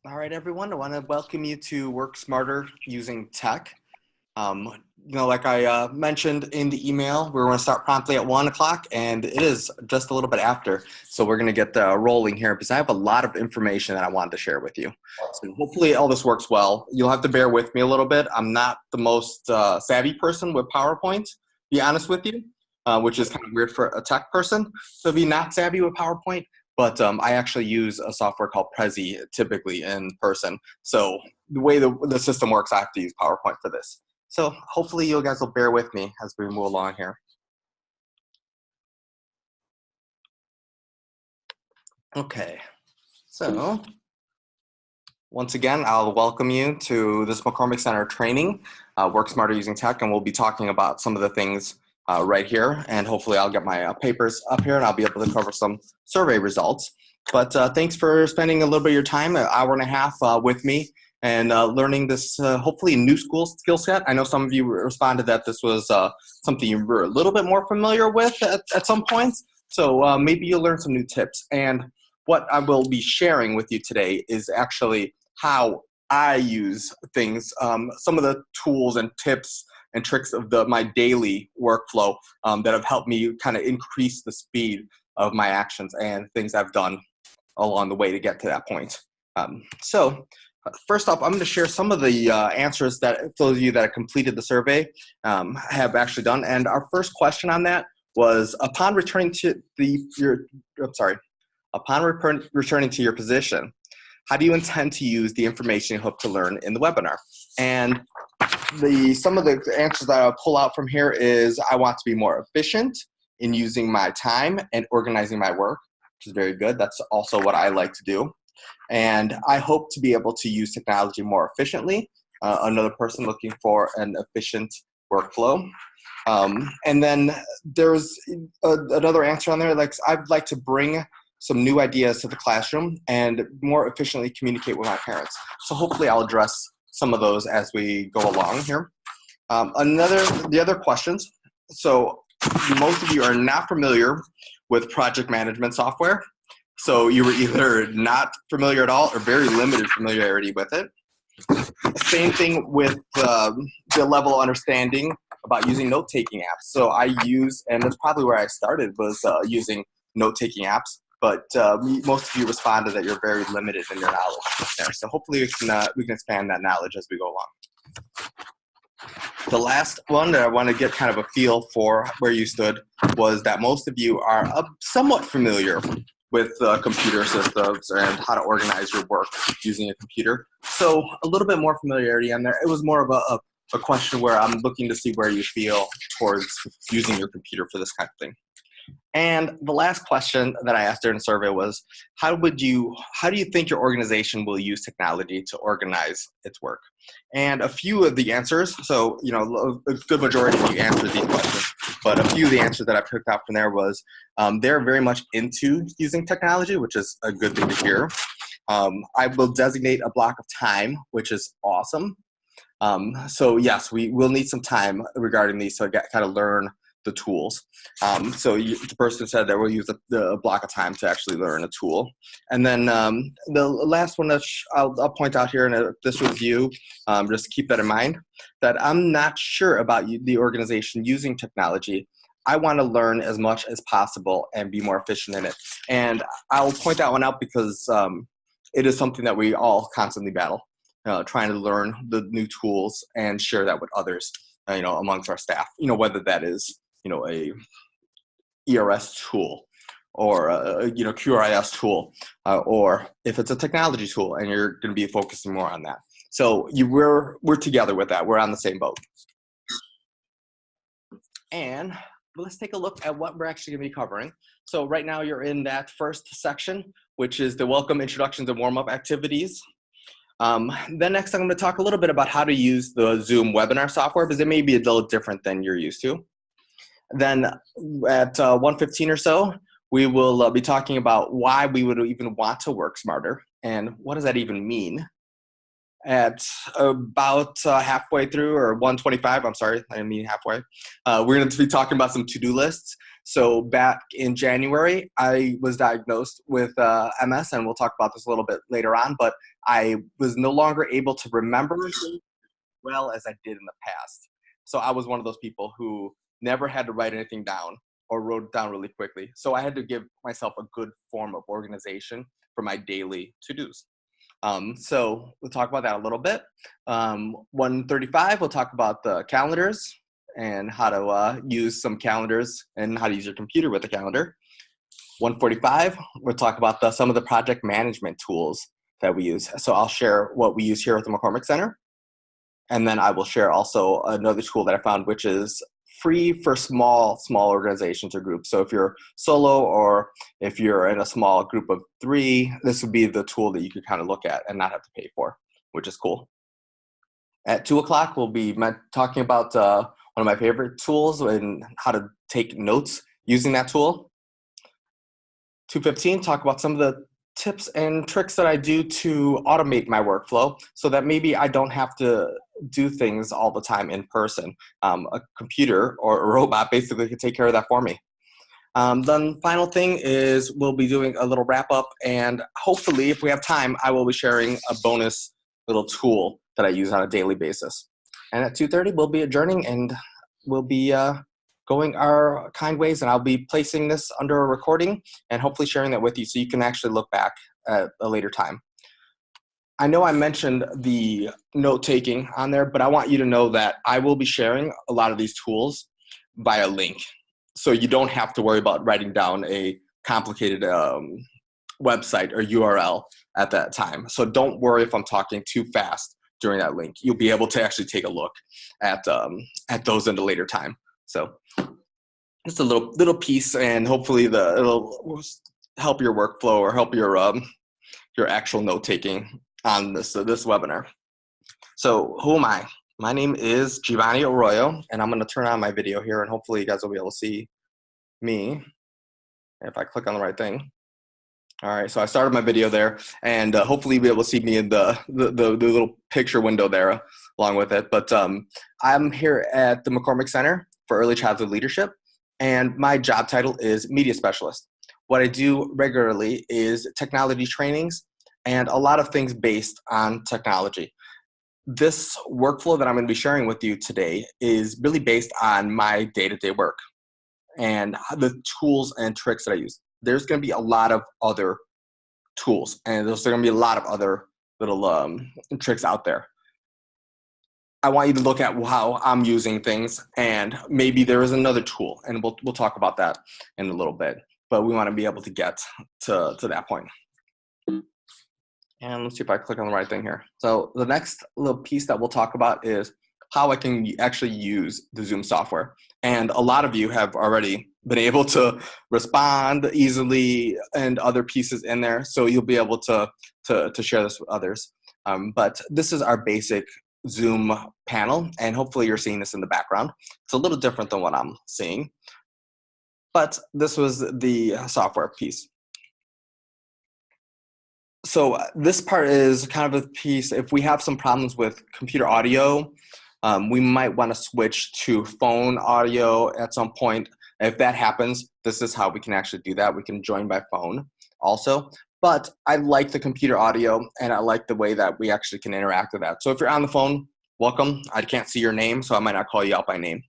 All right, everyone. I want to welcome you to Work Smarter Using Tech. Like I mentioned in the email, we're going to start promptly at 1 o'clock, and it is just a little bit after. So we're going to get rolling here because I have a lot of information that I wanted to share with you. So hopefully all this works well. You'll have to bear with me a little bit. I'm not the most savvy person with PowerPoint, to be honest with you, which is kind of weird for a tech person to be not savvy with PowerPoint. But I actually use a software called Prezi typically in person. So the way the system works, I have to use PowerPoint for this. So hopefully you guys will bear with me as we move along here. Okay, so once again, I'll welcome you to this McCormick Center training, Work Smarter Using Tech, and we'll be talking about some of the things right here, and hopefully I'll get my papers up here and I'll be able to cover some survey results. But thanks for spending a little bit of your time, an hour and a half with me, and learning this hopefully new skill set. I know some of you responded that this was something you were a little bit more familiar with at some points, so maybe you'll learn some new tips. And what I will be sharing with you today is actually how I use things, some of the tools and tips and tricks of my daily workflow that have helped me kind of increase the speed of my actions and things I've done along the way to get to that point. So first off, I'm going to share some of the answers that those of you that have completed the survey have actually done. And our first question on that was, upon returning to returning to your position, how do you intend to use the information you hope to learn in the webinar? And some of the answers that I'll pull out from here is, I want to be more efficient in using my time and organizing my work, which is very good. That's also what I like to do. And I hope to be able to use technology more efficiently. Another person looking for an efficient workflow. And then there's another answer on there, like, I'd like to bring some new ideas to the classroom and more efficiently communicate with my parents. So hopefully I'll address some of those as we go along here. The other questions. So most of you are not familiar with project management software. So you were either not familiar at all or very limited familiarity with it. Same thing with the level of understanding about using note-taking apps. So I use, and that's probably where I started, was using note-taking apps. But most of you responded that you're very limited in your knowledge there. So hopefully we can expand that knowledge as we go along. The last one that I want to get kind of a feel for where you stood was that most of you are somewhat familiar with computer systems and how to organize your work using a computer. So a little bit more familiarity on there. It was more of a question where I'm looking to see where you feel towards using your computer for this kind of thing. And the last question that I asked during the survey was, how do you think your organization will use technology to organize its work? And a few of the answers, so a good majority of you answered these questions, but a few of the answers that I picked out from there was they're very much into using technology, which is a good thing to hear. I will designate a block of time, which is awesome. So yes, we will need some time regarding these to kind of learn the tools. The person said that we'll use the block of time to actually learn a tool. And then the last one that I'll point out here, and if this was you, just keep that in mind, that I'm not sure about the organization using technology. I want to learn as much as possible and be more efficient in it. And I'll point that one out because it is something that we all constantly battle, trying to learn the new tools and share that with others, amongst our staff, whether that is a ERS tool or a QRIS tool, or if it's a technology tool and you're going to be focusing more on that. So we're together with that. We're on the same boat. And let's take a look at what we're actually going to be covering. So right now you're in that first section, which is the welcome, introductions, and warm-up activities. Then next I'm going to talk a little bit about how to use the Zoom webinar software, because it may be a little different than you're used to. Then at 1:15 or so, we will be talking about why we would even want to work smarter and what does that even mean. at about halfway through, or 125, I'm sorry, I didn't mean halfway. We're going to be talking about some to-do lists. So back in January, I was diagnosed with MS, and we'll talk about this a little bit later on, but I was no longer able to remember as well as I did in the past. So I was one of those people who never had to write anything down or wrote it down really quickly. So I had to give myself a good form of organization for my daily to-dos. So we'll talk about that a little bit. 135, we'll talk about the calendars and how to use some calendars and how to use your computer with a calendar. 145, we'll talk about some of the project management tools that we use. So I'll share what we use here at the McCormick Center. And then I will share also another tool that I found, which is free for small organizations or groups. So if you're solo or if you're in a small group of 3, this would be the tool that you could kind of look at and not have to pay for, which is cool. At 2 o'clock, we'll be talking about one of my favorite tools and how to take notes using that tool. 2:15, talk about some of the tips and tricks that I do to automate my workflow so that maybe I don't have to do things all the time in person. A computer or a robot basically can take care of that for me. Then final thing is we'll be doing a little wrap up, and hopefully if we have time, I will be sharing a bonus little tool that I use on a daily basis. And at 2:30, we'll be adjourning and we'll be going our kind ways, and I'll be placing this under a recording and hopefully sharing that with you so you can actually look back at a later time. I know I mentioned the note-taking on there, but I want you to know that I will be sharing a lot of these tools via link. So you don't have to worry about writing down a complicated website or URL at that time. So don't worry if I'm talking too fast during that link. You'll be able to actually take a look at those in a later time. So just a little piece, and hopefully it'll help your workflow or help your actual note-taking on this webinar. So who am I? My name is Giovanni Arroyo, and I'm going to turn on my video here, and hopefully you guys will be able to see me if I click on the right thing. All right, so I started my video there, and hopefully you'll be able to see me in the little picture window there along with it. But I'm here at the McCormick Center for Early Childhood Leadership, and my job title is Media Specialist. What I do regularly is technology trainings and a lot of things based on technology. This workflow that I'm going to be sharing with you today is really based on my day-to-day work and the tools and tricks that I use. There's going to be a lot of other tools, and there's going to be a lot of other little tricks out there. I want you to look at how I'm using things, and maybe there is another tool, and we'll talk about that in a little bit. But we want to be able to get to that point. And let's see if I click on the right thing here. So the next little piece that we'll talk about is how I can actually use the Zoom software. And a lot of you have already been able to respond easily and other pieces in there. So you'll be able to share this with others. But this is our basic Zoom panel, and hopefully you're seeing this in the background. It's a little different than what I'm seeing, but this was the software piece. So this part is kind of a piece, if we have some problems with computer audio, we might want to switch to phone audio at some point. If that happens, this is how we can actually do that. We can join by phone also. But I like the computer audio, and I like the way that we actually can interact with that. So if you're on the phone, welcome. I can't see your name, so I might not call you out by name.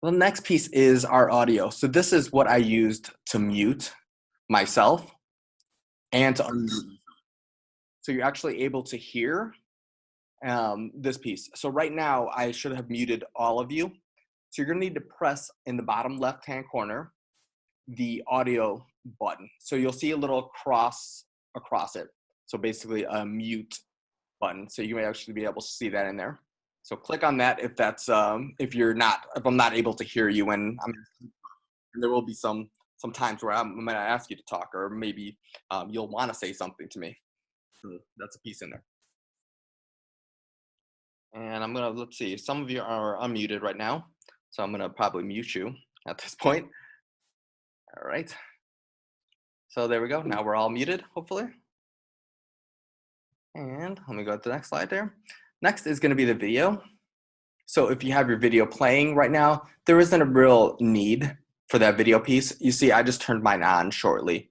Well, the next piece is our audio. So this is what I used to mute myself and to unmute. So you're actually able to hear this piece. So right now, I should have muted all of you. So you're going to need to press in the bottom left-hand corner the audio button. So you'll see a little cross across it. So basically a mute button. So you may actually be able to see that in there. So click on that if that's if I'm not able to hear you, and there will be some times where I might ask you to talk, or maybe you'll want to say something to me. So that's a piece in there. And I'm gonna, let's see, some of you are unmuted right now, so I'm gonna probably mute you at this point. All right. So there we go. Now we're all muted, hopefully. And let me go to the next slide there. Next is going to be the video. So if you have your video playing right now, there isn't a real need for that video piece. You see, I just turned mine on shortly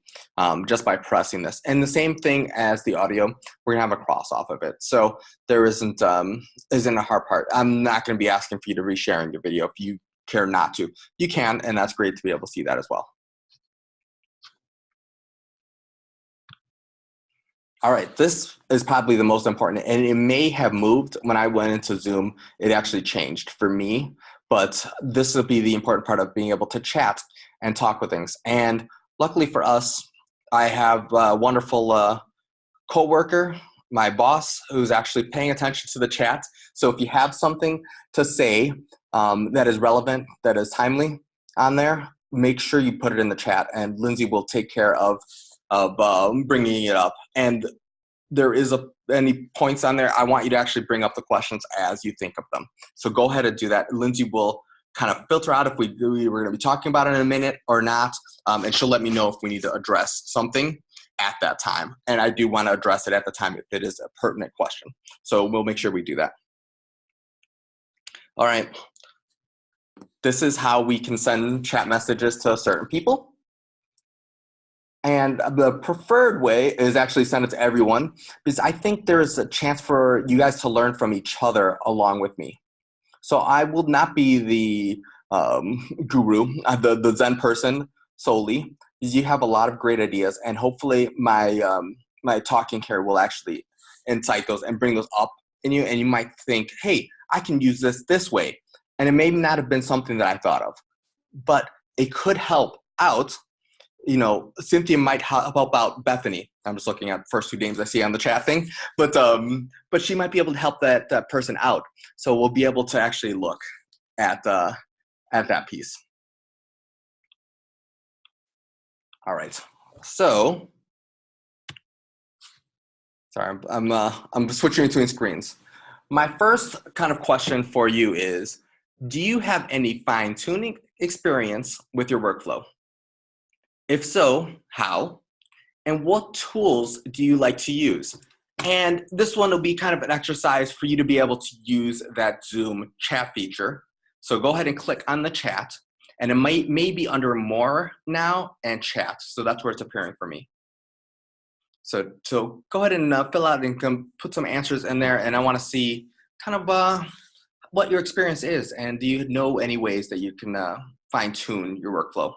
just by pressing this. And the same thing as the audio, we're gonna have a cross off of it. So there isn't a hard part. I'm not gonna be asking for you to reshare in your video if you care not to. You can, and that's great to be able to see that as well. All right, this is probably the most important, and it may have moved when I went into Zoom. It actually changed for me, but this will be the important part of being able to chat and talk with things. And luckily for us, I have a wonderful coworker, my boss, who's actually paying attention to the chat. So if you have something to say that is relevant, that is timely on there, make sure you put it in the chat, and Lindsay will take care of bringing it up. And there is any points on there, I want you to actually bring up the questions as you think of them. So go ahead and do that. Lindsay will kind of filter out if we're going to be talking about it in a minute or not, and she'll let me know if we need to address something at that time. And I do want to address it at the time if it is a pertinent question. So we'll make sure we do that. All right. This is how we can send chat messages to certain people. And the preferred way is actually send it to everyone, because I think there's a chance for you guys to learn from each other along with me. So I will not be the guru, the Zen person solely. You have a lot of great ideas, and hopefully my talking here will actually incite those and bring those up in you, and you might think, hey, I can use this way. And it may not have been something that I thought of, but it could help out. You know, Cynthia might help out Bethany. I'm just looking at the first two names I see on the chat thing, but she might be able to help that person out. So we'll be able to actually look at that piece. All right. So, sorry, I'm switching between screens. My first kind of question for you is, do you have any fine-tuning experience with your workflow? If so, how? And what tools do you like to use? And this one will be kind of an exercise for you to be able to use that Zoom chat feature. So go ahead and click on the chat, and it may be under more now and chat. So that's where it's appearing for me. So go ahead and fill out and put some answers in there. And I want to see kind of what your experience is. And do you know any ways that you can fine tune your workflow?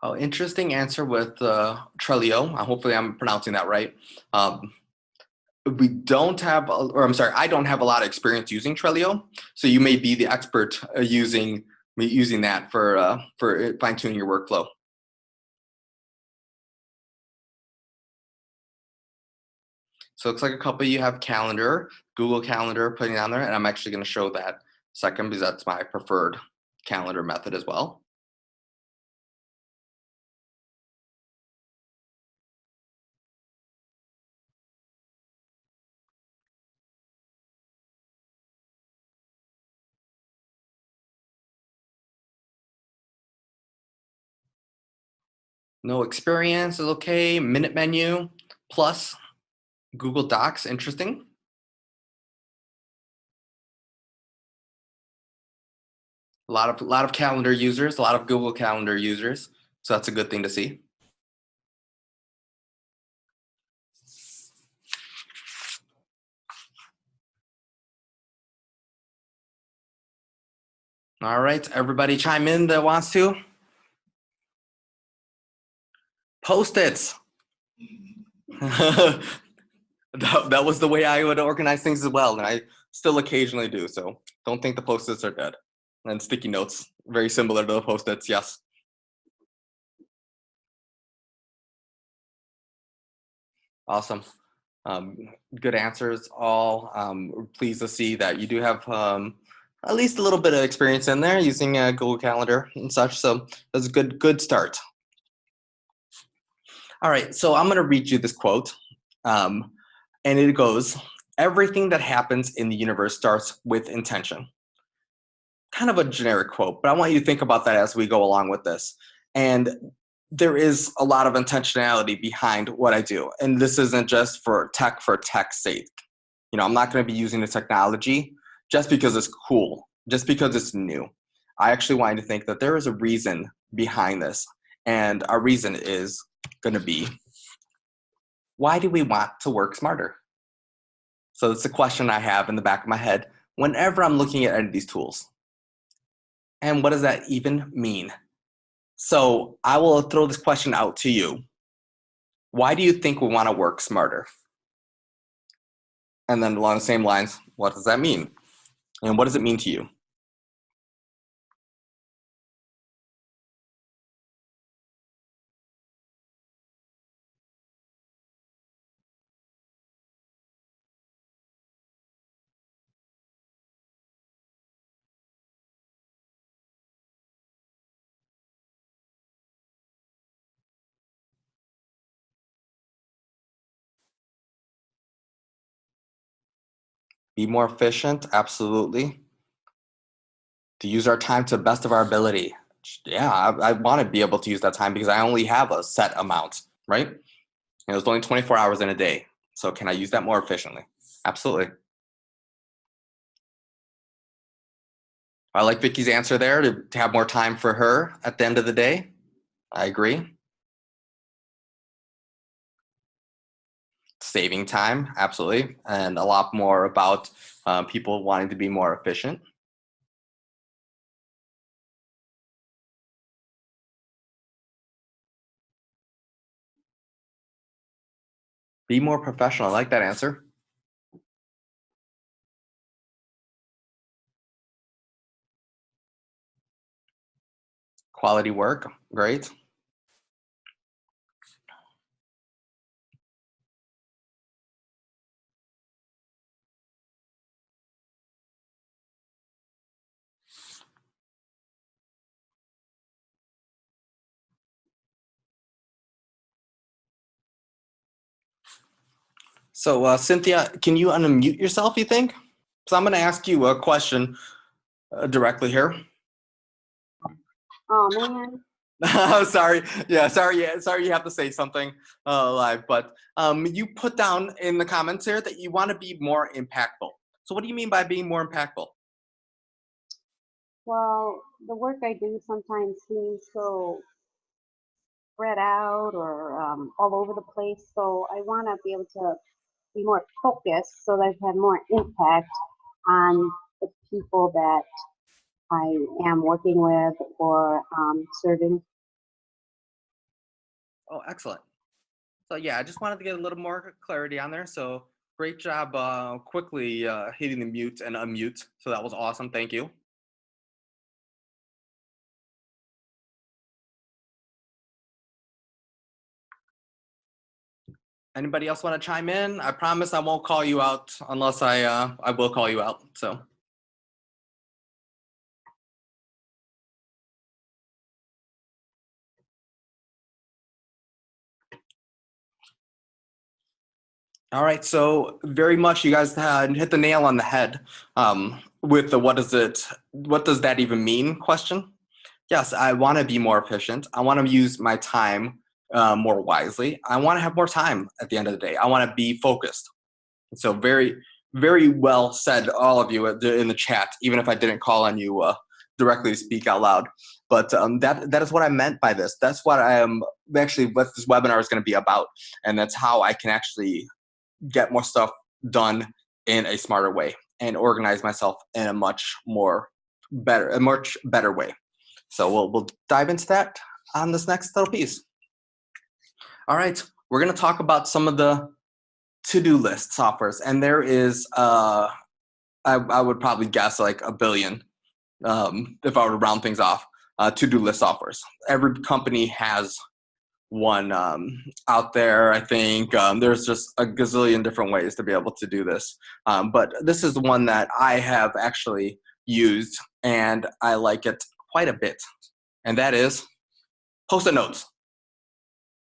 Oh, interesting answer with Trello. Hopefully I'm pronouncing that right. We don't have, or I'm sorry, I don't have a lot of experience using Trello. So you may be the expert using that for fine tuning your workflow. So it looks like a couple of you have Calendar, Google Calendar putting it on there, and I'm actually going to show that second because that's my preferred calendar method as well. No experience is okay. Minute menu plus Google Docs, interesting. A lot of calendar users, a lot of Google Calendar users. So that's a good thing to see. All right, everybody chime in that wants to. Post-its. that was the way I would organize things as well, and I still occasionally do, so don't think the Post-its are dead. And sticky notes, very similar to the Post-its, yes. Awesome. Good answers all. Pleased to see that you do have at least a little bit of experience in there using Google Calendar and such. So that's a good start. All right, so I'm going to read you this quote, and it goes, "Everything that happens in the universe starts with intention." Kind of a generic quote, but I want you to think about that as we go along with this. And there is a lot of intentionality behind what I do. And this isn't just for tech's sake. I'm not going to be using the technology just because it's cool, just because it's new. I actually want you to think that there is a reason behind this. And our reason is going to be, why do we want to work smarter? So it's a question I have in the back of my head whenever I'm looking at any of these tools. And what does that even mean? So I will throw this question out to you. Why do you think we want to work smarter? And then along the same lines, what does that mean? And what does it mean to you? Be more efficient, absolutely. To use our time to the best of our ability. Yeah, I want to be able to use that time because I only have a set amount, right? And there's only 24 hours in a day. So can I use that more efficiently? Absolutely. I like Vicky's answer there to have more time for her at the end of the day. I agree. Saving time, absolutely. And a lot more about people wanting to be more efficient. Be more professional. I like that answer. Quality work, great. So, Cynthia, can you unmute yourself, you think? So I'm going to ask you a question directly here. Oh man. Sorry. Yeah, sorry. Yeah, sorry you have to say something live. But you put down in the comments here that you want to be more impactful. So what do you mean by being more impactful? Well, the work I do sometimes seems so spread out or all over the place. So I want to be able to be more focused so that I can have more impact on the people that I am working with or serving. Oh, excellent. So yeah, I just wanted to get a little more clarity on there. So great job quickly hitting the mute and unmute. So that was awesome. Thank you. Anybody else want to chime in? I promise I won't call you out unless I will call you out. So. All right, so very much you guys hit the nail on the head with the what does that even mean question. Yes, I want to be more efficient. I want to use my time more wisely. I want to have more time at the end of the day. I want to be focused. So very, very well said, all of you in the chat, even if I didn't call on you directly to speak out loud. But that is what I meant by this. That's what I am actually what this webinar is going to be about. And that's how I can actually get more stuff done in a smarter way and organize myself in a much better way. So we'll dive into that on this next little piece. All right, we're going to talk about some of the to-do list softwares, and there is I would probably guess like a billion if I were to round things off to-do list softwares. Every company has one out there. I think there's just a gazillion different ways to be able to do this. But this is the one that I have actually used, and I like it quite a bit, and that is Postit Notes.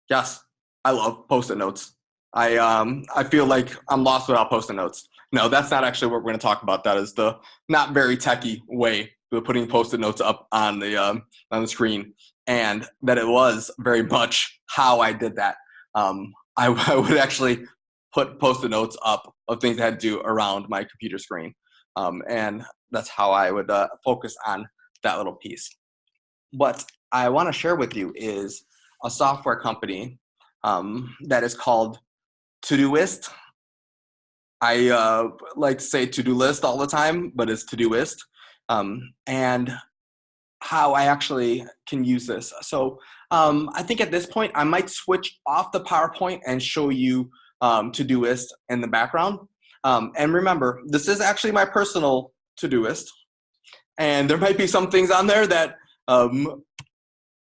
Yes, I love Postit Notes. I feel like I'm lost without Postit Notes. No, that's not actually what we're going to talk about. That is the not very techy way of putting Postit Notes up on the screen, and that it was very much how I did that. I would actually put Postit Notes up of things I had to do around my computer screen, and that's how I would focus on that little piece. What I want to share with you is a software company that is called ToDoist. I like to say ToDo List all the time, but it's ToDoist. And how I actually can use this. So I think at this point, I might switch off the PowerPoint and show you ToDoist in the background. And remember, this is actually my personal ToDoist. And there might be some things on there that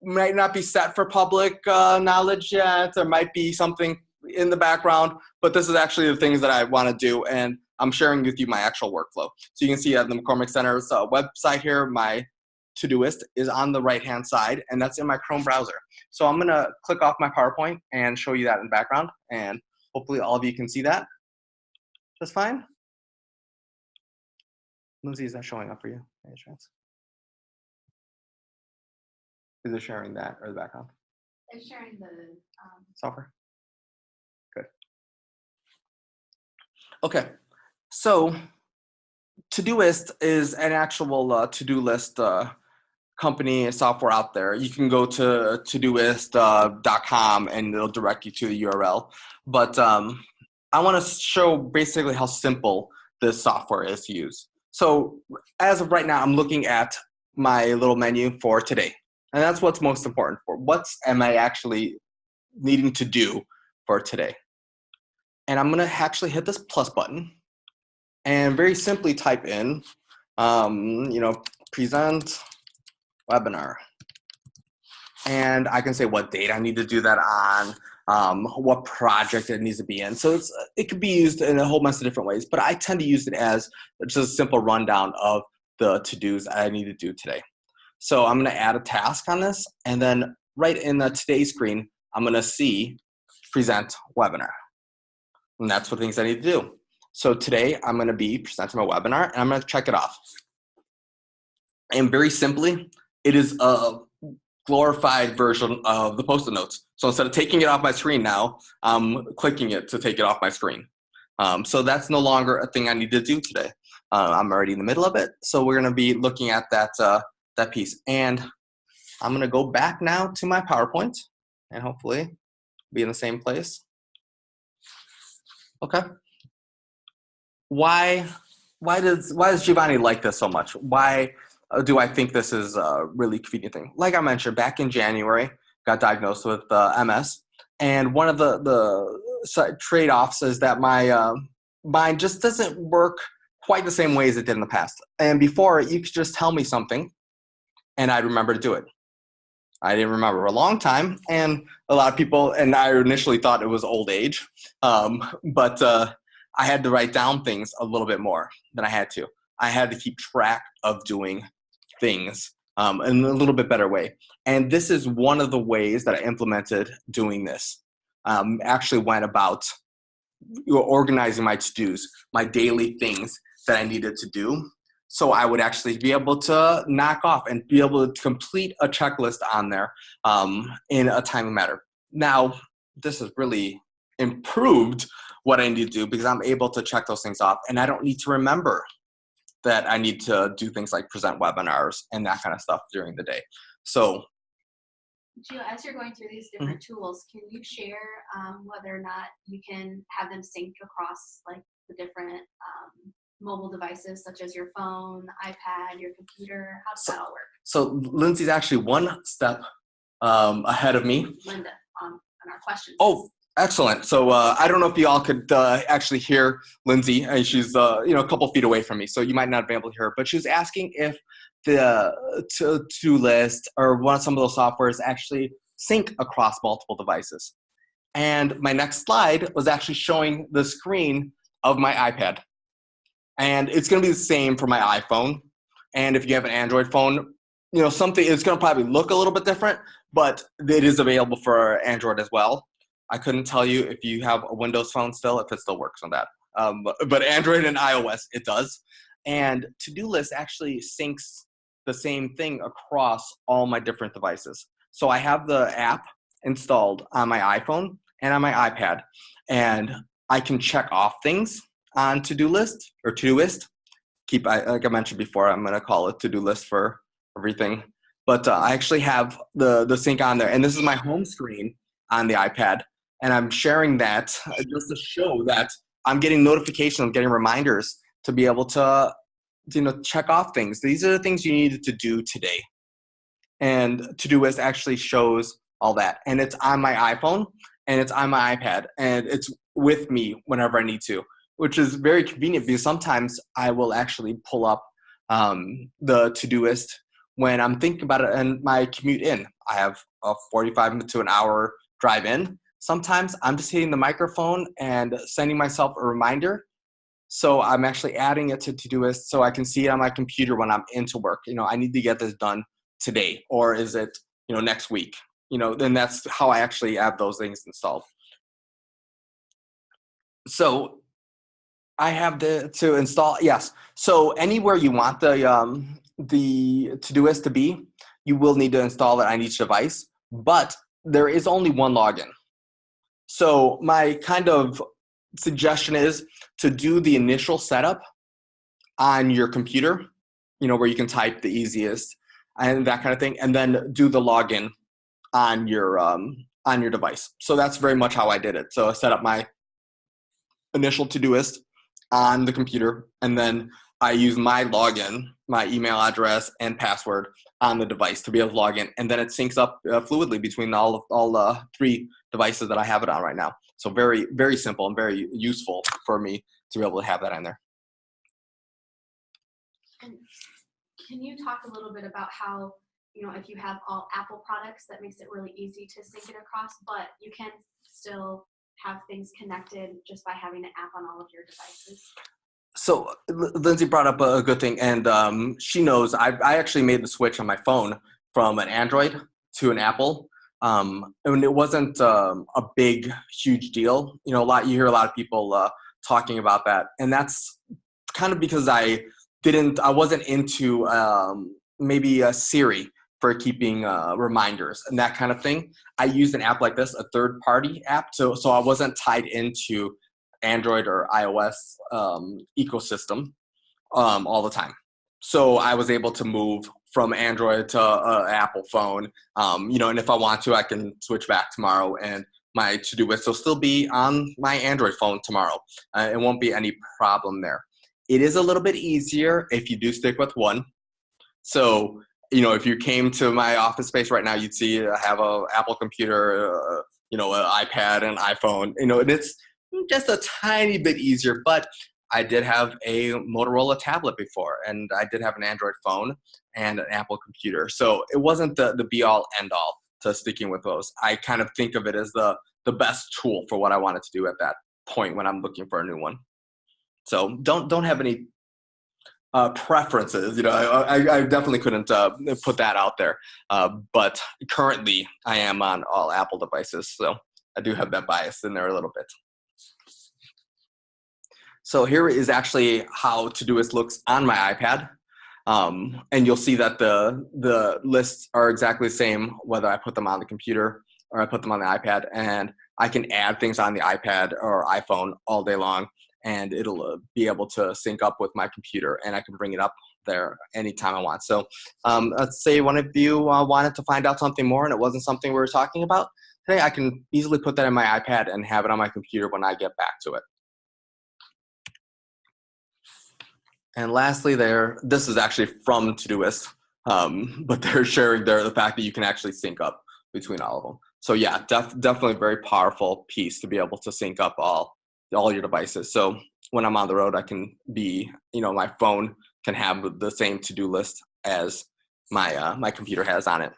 might not be set for public knowledge yet. There might be something in the background, but this is actually the things that I want to do, and I'm sharing with you my actual workflow. So you can see at the McCormick Center's website here, my ToDoist is on the right-hand side, and that's in my Chrome browser. So I'm going to click off my PowerPoint and show you that in the background, and hopefully all of you can see that just fine. Lindsay, is that showing up for you? Any chance? Is it sharing that or the background? It's sharing the software. Good. Okay, so ToDoist is an actual to-do list company and software out there. You can go to todoist.com and it'll direct you to the URL. But I want to show basically how simple this software is to use. So as of right now, I'm looking at my little menu for today. And that's what's most important for. What am I actually needing to do for today? And I'm going to actually hit this plus button and very simply type in, present webinar. And I can say what date I need to do that on, what project it needs to be in. So it could be used in a whole mess of different ways, but I tend to use it as just a simple rundown of the to-dos I need to do today. So I'm going to add a task on this, and then right in the today screen, I'm going to see present webinar. And that's what things I need to do. So today I'm going to be presenting my webinar, and I'm going to check it off. And very simply, it is a glorified version of the Postit Notes. So instead of taking it off my screen now, I'm clicking it to take it off my screen. So that's no longer a thing I need to do today. I'm already in the middle of it, so we're going to be looking at that piece. And I'm going to go back now to my PowerPoint and hopefully be in the same place. Okay. Why does Giovanni like this so much? Why do I think this is a really convenient thing? Like I mentioned, back in January, got diagnosed with MS, and one of the trade-offs is that my mind just doesn't work quite the same way as it did in the past. And before, you could just tell me something, and I'd remember to do it. I didn't remember for a long time, and a lot of people, and I initially thought it was old age, but I had to write down things a little bit more than I had to. I had to keep track of doing things in a little bit better way. And this is one of the ways that I implemented doing this. Actually went about organizing my to-dos, my daily things that I needed to do. So I would actually be able to knock off and be able to complete a checklist on there in a timely manner. Now, this has really improved what I need to do because I'm able to check those things off, and I don't need to remember that I need to do things like present webinars and that kind of stuff during the day. So, Gio, as you're going through these different tools, can you share whether or not you can have them sync across like the different mobile devices, such as your phone, iPad, your computer? How does that all work? So Lindsay's actually one step ahead of me. Linda, on our questions. Oh, excellent. So I don't know if you all could actually hear Lindsay. She's a couple feet away from me, so you might not be able to hear her. But she was asking if the To-Do List or some of those softwares actually sync across multiple devices. And my next slide was actually showing the screen of my iPad. And it's going to be the same for my iPhone. And if you have an Android phone, you know, something, it's going to probably look a little bit different, but it is available for Android as well. I couldn't tell you if you have a Windows phone still, if it still works on that. But Android and iOS, it does. And To-Do List actually syncs the same thing across all my different devices. So I have the app installed on my iPhone and on my iPad, and I can check off things on To-Do List or Todoist. Like I mentioned before, I'm going to call it To-Do List for everything. But I actually have the sync on there, and this is my home screen on the iPad, and I'm sharing that just to show that I'm getting notifications, I'm getting reminders to be able to, you know, check off things. These are the things you needed to do today. And Todoist actually shows all that, and it's on my iPhone and it's on my iPad, and it's with me whenever I need to, which is very convenient because sometimes I will actually pull up the Todoist when I'm thinking about it and my commute in. I have a 45 to an hour drive in. Sometimes I'm just hitting the microphone and sending myself a reminder. So I'm actually adding it to Todoist so I can see it on my computer when I'm into work. You know, I need to get this done today, or is it, you know, next week? You know, then that's how I actually have those things installed. So I have to install, yes. So anywhere you want the Todoist to be, you will need to install it on each device, but there is only one login. So my kind of suggestion is to do the initial setup on your computer, you know, where you can type the easiest and that kind of thing, and then do the login on your device. So that's very much how I did it. So I set up my initial Todoist on the computer, and then I use my login, my email address and password on the device to be able to log in, and then it syncs up fluidly between all three devices that I have it on right now. So very, very simple and very useful for me to be able to have that on there. And can you talk a little bit about how, you know, if you have all Apple products, that makes it really easy to sync it across, but you can still have things connected just by having an app on all of your devices? So Lindsay brought up a good thing, and she knows I actually made the switch on my phone from an Android to an Apple, and it wasn't a big, huge deal. You know, you hear a lot of people talking about that, and that's kind of because I wasn't into maybe a Siri for keeping reminders and that kind of thing. I used an app like this, a third-party app, so I wasn't tied into Android or iOS ecosystem all the time. So I was able to move from Android to Apple phone, you know, and if I want to, I can switch back tomorrow, and my to-do list will still be on my Android phone tomorrow. It won't be any problem there. It is a little bit easier if you do stick with one. So, you know, if you came to my office space right now, you'd see I have an Apple computer, you know, an iPad and iPhone, you know, and it's just a tiny bit easier, but I did have a Motorola tablet before, and I did have an Android phone and an Apple computer. So it wasn't the be-all, end-all to sticking with those. I kind of think of it as the best tool for what I wanted to do at that point when I'm looking for a new one. So don't have any preferences. You know, I definitely couldn't put that out there. But currently, I am on all Apple devices, so I do have that bias in there a little bit. So here is actually how Todoist looks on my iPad. And you'll see that the lists are exactly the same whether I put them on the computer or I put them on the iPad. And I can add things on the iPad or iPhone all day long, and it'll be able to sync up with my computer, and I can bring it up there anytime I want. So let's say one of you wanted to find out something more and it wasn't something we were talking about today, I can easily put that in my iPad and have it on my computer when I get back to it. And lastly this is actually from Todoist, but they're sharing the fact that you can actually sync up between all of them. So yeah, definitely a very powerful piece to be able to sync up all your devices. So when I'm on the road, I can be, you know, my phone can have the same to-do list as my computer has on it.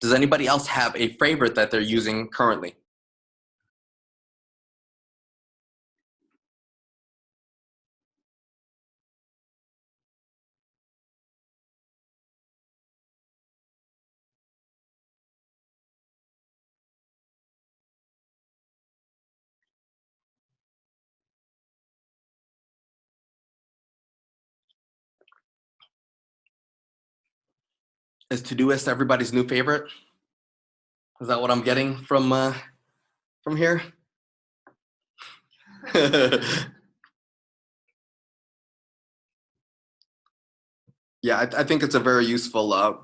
Does anybody else have a favorite that they're using currently? Is Todoist everybody's new favorite? Is that what I'm getting from here? Yeah, I think it's a very useful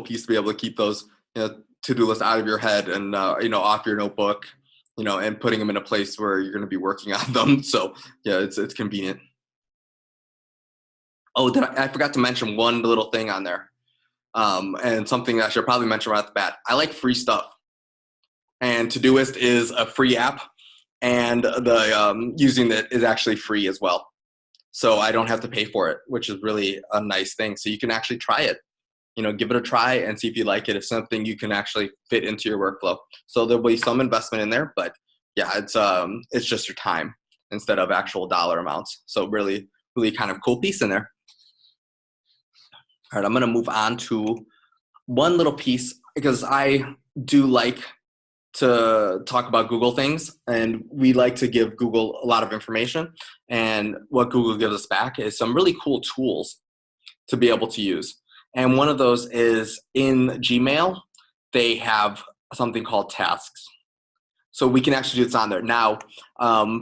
piece to be able to keep those to-do lists out of your head and off your notebook, and putting them in a place where you're going to be working on them. So yeah, it's convenient. Oh, I forgot to mention one little thing on there, and something that I should probably mention right off the bat. I like free stuff, and Todoist is a free app, and the using it is actually free as well. So I don't have to pay for it, which is really a nice thing. So you can actually try it, give it a try and see if you like it, if something you can actually fit into your workflow. So there'll be some investment in there, but yeah, it's just your time instead of actual dollar amounts. So really, really kind of cool piece in there. All right, I'm going to move on to one little piece because I do like to talk about Google things, and we like to give Google a lot of information, and what Google gives us back is some really cool tools to be able to use. And one of those is in Gmail, they have something called tasks. So we can actually do this on there. Now,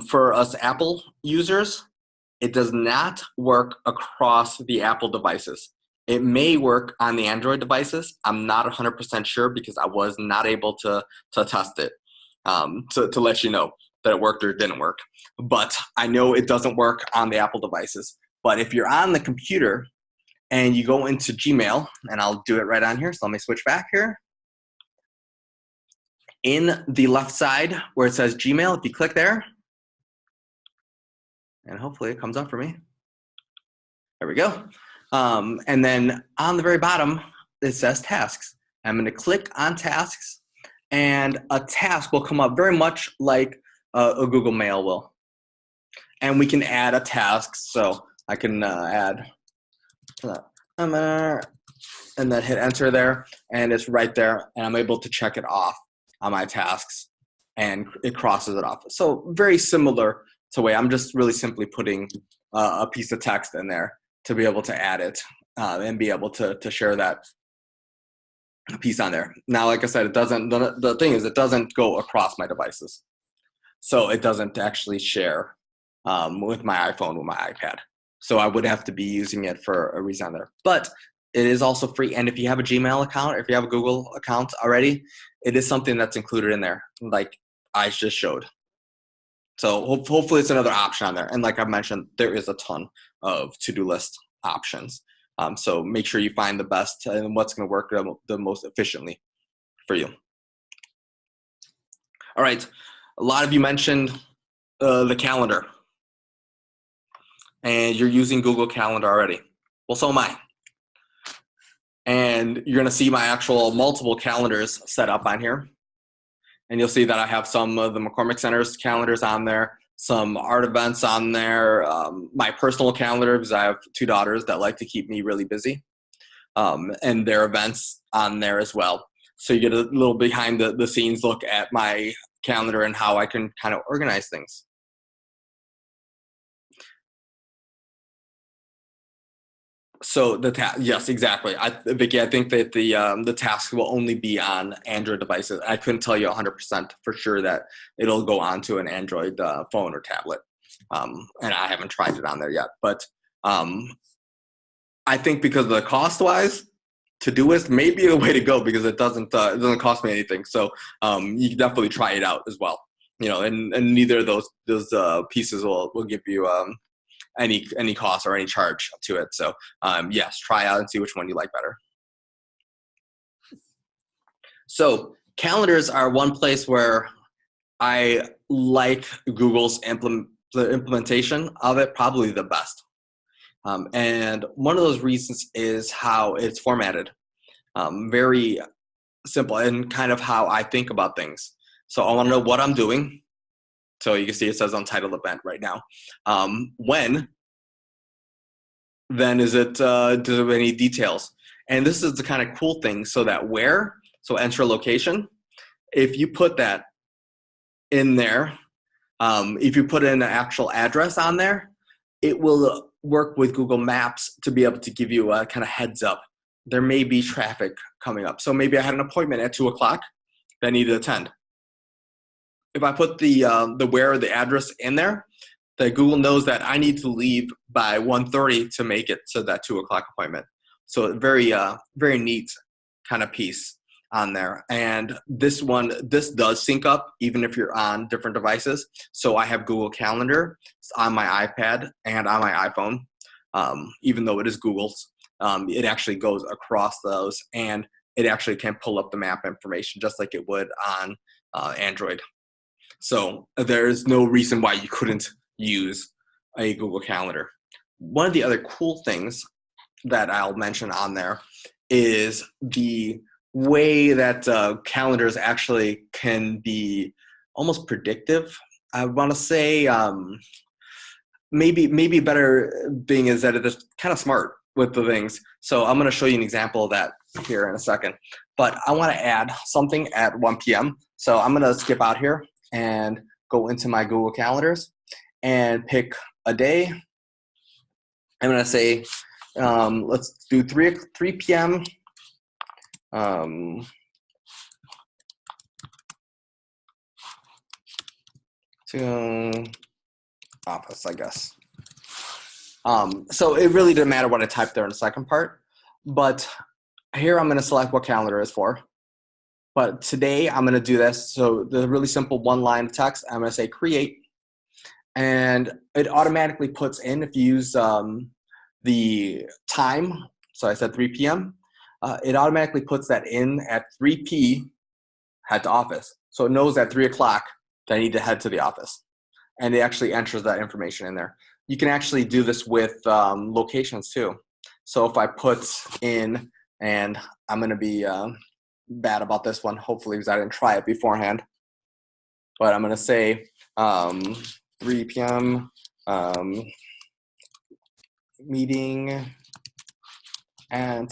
for us Apple users, it does not work across the Apple devices. It may work on the Android devices. I'm not 100% sure because I was not able to test it to let you know that it worked or didn't work. But I know it doesn't work on the Apple devices. But if you're on the computer and you go into Gmail, and I'll do it right on here, so let me switch back here. In the left side where it says Gmail, if you click there, and hopefully it comes up for me. There we go. And then on the very bottom, it says tasks. I'm going to click on tasks, and a task will come up very much like a Google Mail will. And we can add a task. So I can add, and then hit enter there, and it's right there. And I'm able to check it off on my tasks, and it crosses it off. So very similar to way I'm just really simply putting a piece of text in there to be able to add it and be able to share that piece on there. Now, like I said, it doesn't. The thing is, it doesn't go across my devices, so it doesn't actually share with my iPhone, with my iPad. So I would have to be using it for a reason there. But it is also free, and if you have a Gmail account, or if you have a Google account already, it is something that's included in there, like I just showed. So hopefully it's another option on there. And like I mentioned, there is a ton of to-do list options. So make sure you find the best and what's going to work the most efficiently for you. All right. A lot of you mentioned the calendar. And you're using Google Calendar already. Well, so am I. And you're going to see my actual multiple calendars set up on here. And you'll see that I have some of the McCormick Center's calendars on there, some art events on there, my personal calendar, because I have 2 daughters that like to keep me really busy, and their events on there as well. So you get a little behind the scenes look at my calendar and how I can kind of organize things. So yes, exactly. Vicky, I think that the task will only be on Android devices. I couldn't tell you 100% for sure that it'll go onto an Android phone or tablet, and I haven't tried it on there yet. But I think because of the cost-wise, Todoist may be the way to go because it doesn't cost me anything. So you can definitely try it out as well. And neither of those pieces will give you any cost or any charge to it. So yes, try out and see which one you like better. So calendars are one place where I like Google's implementation of it probably the best. And one of those reasons is how it's formatted. Very simple and kind of how I think about things. So I want to know what I'm doing. So you can see it says untitled event right now. When, then is it, do there have any details? And this is the kind of cool thing, so that where, so enter location, if you put that in there, if you put in an actual address on there, it will work with Google Maps to be able to give you a kind of heads up there may be traffic coming up. So maybe I had an appointment at 2 o'clock that I need to attend. If I put the where or the address in there, that Google knows that I need to leave by 1:30 to make it to that 2 o'clock appointment. So very, very neat kind of piece on there. And this does sync up even if you're on different devices. So I have Google Calendar on my iPad and on my iPhone, even though it is Google's. It actually goes across those, and it actually can pull up the map information just like it would on Android. So there's no reason why you couldn't use a Google Calendar. One of the other cool things that I'll mention on there is the way that calendars actually can be almost predictive. I want to say maybe better being is that it's kind of smart with the things. So I'm going to show you an example of that here in a second. But I want to add something at 1 p.m. So I'm going to skip out here and go into my Google Calendars and pick a day. I'm going to say, let's do 3 p.m. To office, I guess. So it really didn't matter what I typed there in the second part, but here I'm going to select what calendar is for. But today I'm going to do this. So the really simple one line of text, I'm going to say create, and it automatically puts in, if you use the time, so I said 3 p.m., it automatically puts that in at 3 p, head to office. So it knows at 3 o'clock that I need to head to the office. And it actually enters that information in there. You can actually do this with locations too. So if I put in, and I'm going to be bad about this one, hopefully, because I didn't try it beforehand. But I'm going to say 3 p.m. Meeting and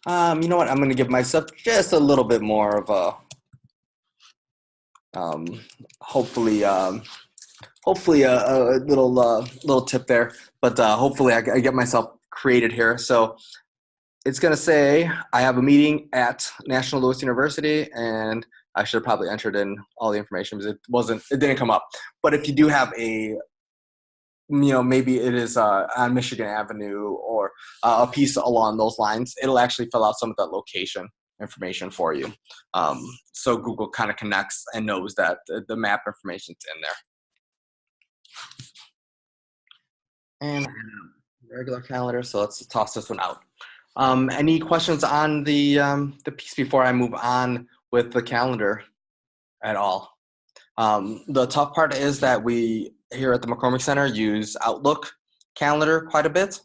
you know what? I'm going to give myself just a little bit more of a hopefully a little tip there, but hopefully I get myself created here. So it's going to say I have a meeting at National Louis University, and I should have probably entered in all the information because it didn't come up. But if you do have a, maybe it is on Michigan Avenue or a piece along those lines, it'll actually fill out some of that location information for you. So Google kind of connects and knows that the map information's in there. And regular calendar, so let's toss this one out. Any questions on the piece before I move on with the calendar at all? The tough part is that we here at the McCormick Center use Outlook calendar quite a bit.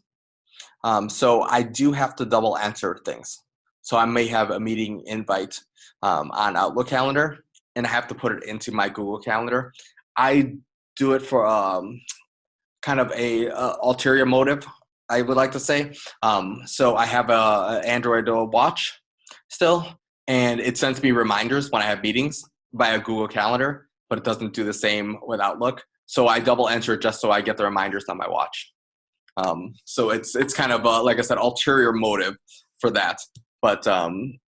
So I do have to double enter things. So I may have a meeting invite on Outlook calendar, and I have to put it into my Google Calendar. I do it for kind of a ulterior motive, I would like to say. So I have a Android watch still, and it sends me reminders when I have meetings via Google Calendar, but it doesn't do the same with Outlook. So I double enter it just so I get the reminders on my watch. So it's kind of like I said, ulterior motive for that. But I'm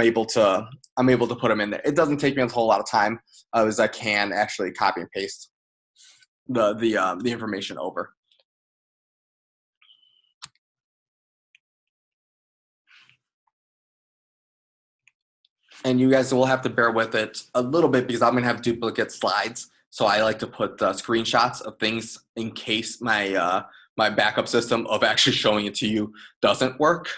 able to put them in there. It doesn't take me a whole lot of time, as I can actually copy and paste the information over. And you guys will have to bear with it a little bit because I'm going to have duplicate slides. So I like to put screenshots of things in case my my backup system of actually showing it to you doesn't work.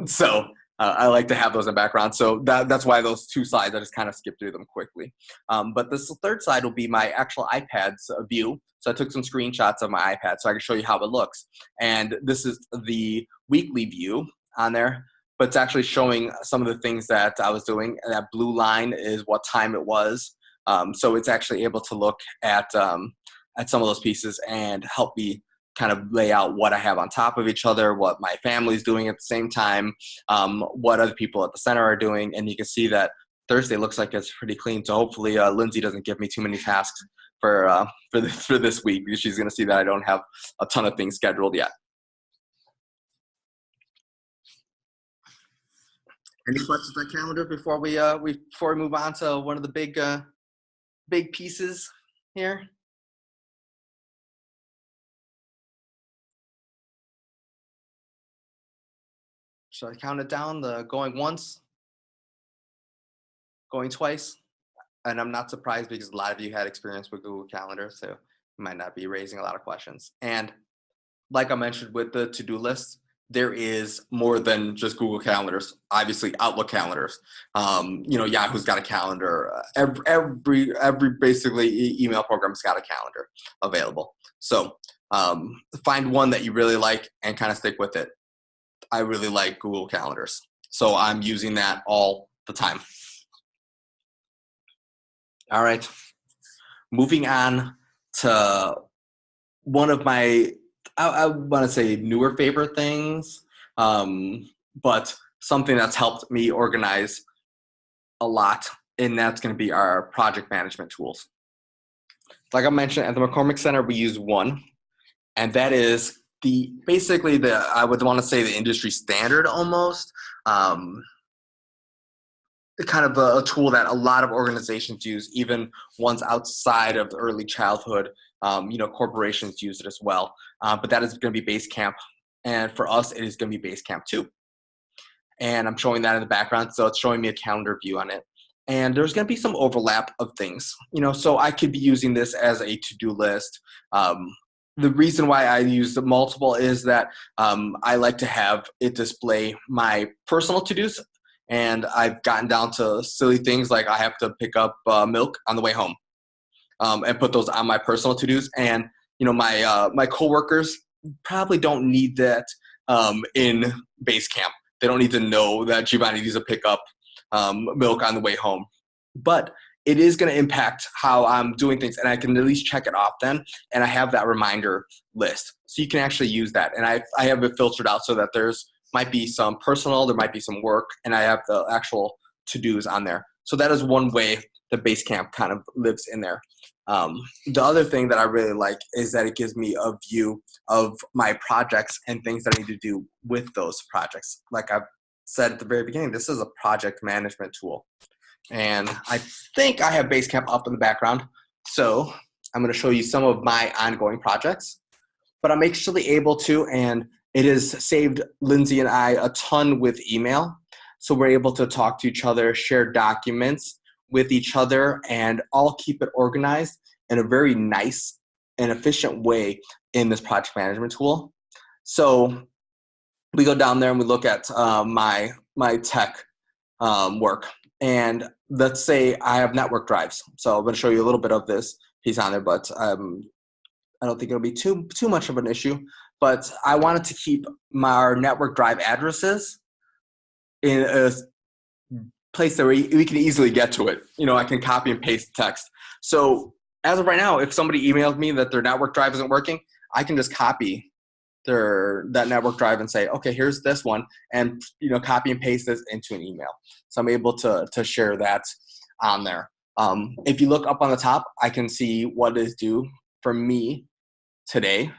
So I like to have those in the background. So that's why those two slides, I just kind of skipped through them quickly. But this third slide will be my actual iPad's view. So I took some screenshots of my iPad so I can show you how it looks. And this is the weekly view on there. But it's actually showing some of the things that I was doing. And that blue line is what time it was. So it's actually able to look at some of those pieces and help me kind of lay out what I have on top of each other, what my family's doing at the same time, what other people at the center are doing. And you can see that Thursday looks like it's pretty clean. So hopefully Lindsay doesn't give me too many tasks for this week, because she's going to see that I don't have a ton of things scheduled yet. Any questions on calendar before we move on to one of the big pieces here? Should I count it down? The going once, going twice? And I'm not surprised because a lot of you had experience with Google Calendar, so you might not be raising a lot of questions. And like I mentioned with the to-do list, there is more than just Google Calendars. Obviously, Outlook calendars. Yahoo's got a calendar. Every basically email program's got a calendar available. So find one that you really like and kind of stick with it. I really like Google Calendars, so I'm using that all the time. All right, moving on to one of my, I want to say newer favorite things, but something that's helped me organize a lot, and that's going to be our project management tools. Like I mentioned, at the McCormick Center, we use one, and that is basically I would want to say the industry standard almost, kind of a tool that a lot of organizations use, even ones outside of early childhood. Corporations use it as well, but that is going to be Basecamp, and for us, it is going to be Basecamp 2. And I'm showing that in the background, so it's showing me a calendar view on it. And there's going to be some overlap of things, so I could be using this as a to-do list. The reason why I use the multiple is that I like to have it display my personal to-dos, and I've gotten down to silly things like I have to pick up milk on the way home, and put those on my personal to-dos. And my coworkers probably don't need that in Basecamp. They don't need to know that Giovanni needs to pick up milk on the way home. But it is going to impact how I'm doing things, and I can at least check it off then, and I have that reminder list. So you can actually use that. And I have it filtered out so that might be some personal, there might be some work, and I have the actual to-dos on there. So that is one way the Basecamp kind of lives in there. The other thing that I really like is that it gives me a view of my projects and things that I need to do with those projects. Like I've said at the very beginning, this is a project management tool. And I think I have Basecamp up in the background. So I'm going to show you some of my ongoing projects. But I'm actually able to, and it has saved Lindsay and I a ton with email. So we're able to talk to each other, share documents with each other, and all keep it organized in a very nice and efficient way in this project management tool. So we go down there and we look at my tech work. And let's say I have network drives. So I'm going to show you a little bit of this piece on there, but I don't think it'll be too much of an issue. But I wanted to keep our network drive addresses in a place that we can easily get to it. I can copy and paste text. So as of right now, if somebody emails me that their network drive isn't working, I can just copy that network drive and say, okay, here's this one, and copy and paste this into an email. So I'm able to share that on there. If you look up on the top, I can see what is due for me today,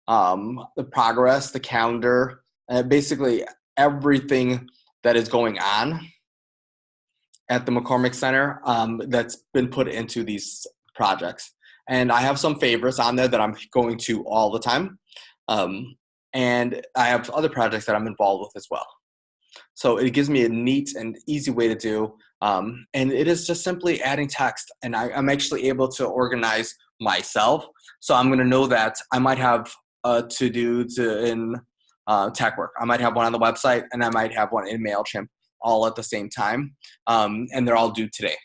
the progress, the calendar, basically everything that is going on at the McCormick Center that's been put into these projects. And I have some favorites on there that I'm going to all the time. And I have other projects that I'm involved with as well. So it gives me a neat and easy way to do. And it is just simply adding text. And I'm actually able to organize myself. So I'm going to know that I might have a to-do in tech work. I might have one on the website, and I might have one in MailChimp all at the same time. And they're all due today.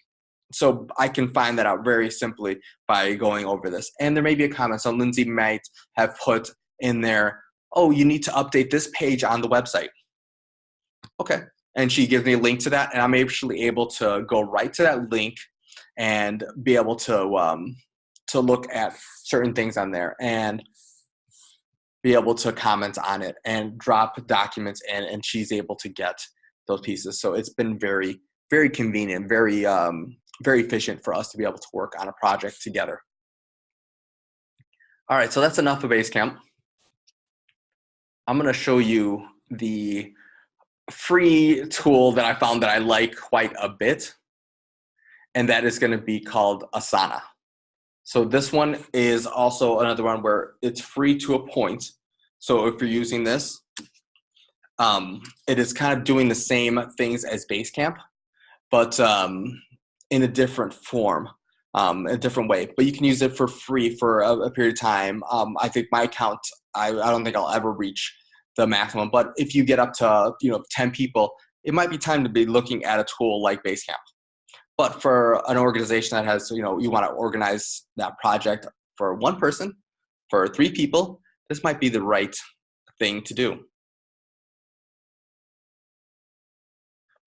So I can find that out very simply by going over this. And there may be a comment. So Lindsay might have put in there, oh, you need to update this page on the website. Okay. And she gives me a link to that, and I'm actually able to go right to that link and be able to look at certain things on there and be able to comment on it and drop documents in, and she's able to get those pieces. So it's been very, very convenient, very efficient for us to be able to work on a project together. All right, so that's enough of Basecamp. I'm going to show you the free tool that I found that I like quite a bit, and that is going to be called Asana. So this one is also another one where it's free to a point. So if you're using this, it is kind of doing the same things as Basecamp, but in a different form, a different way. But you can use it for free for a period of time. I think my account, I don't think I'll ever reach the maximum. But if you get up to 10 people, it might be time to be looking at a tool like Basecamp. But for an organization that has, you want to organize that project for one person, for 3 people, this might be the right thing to do.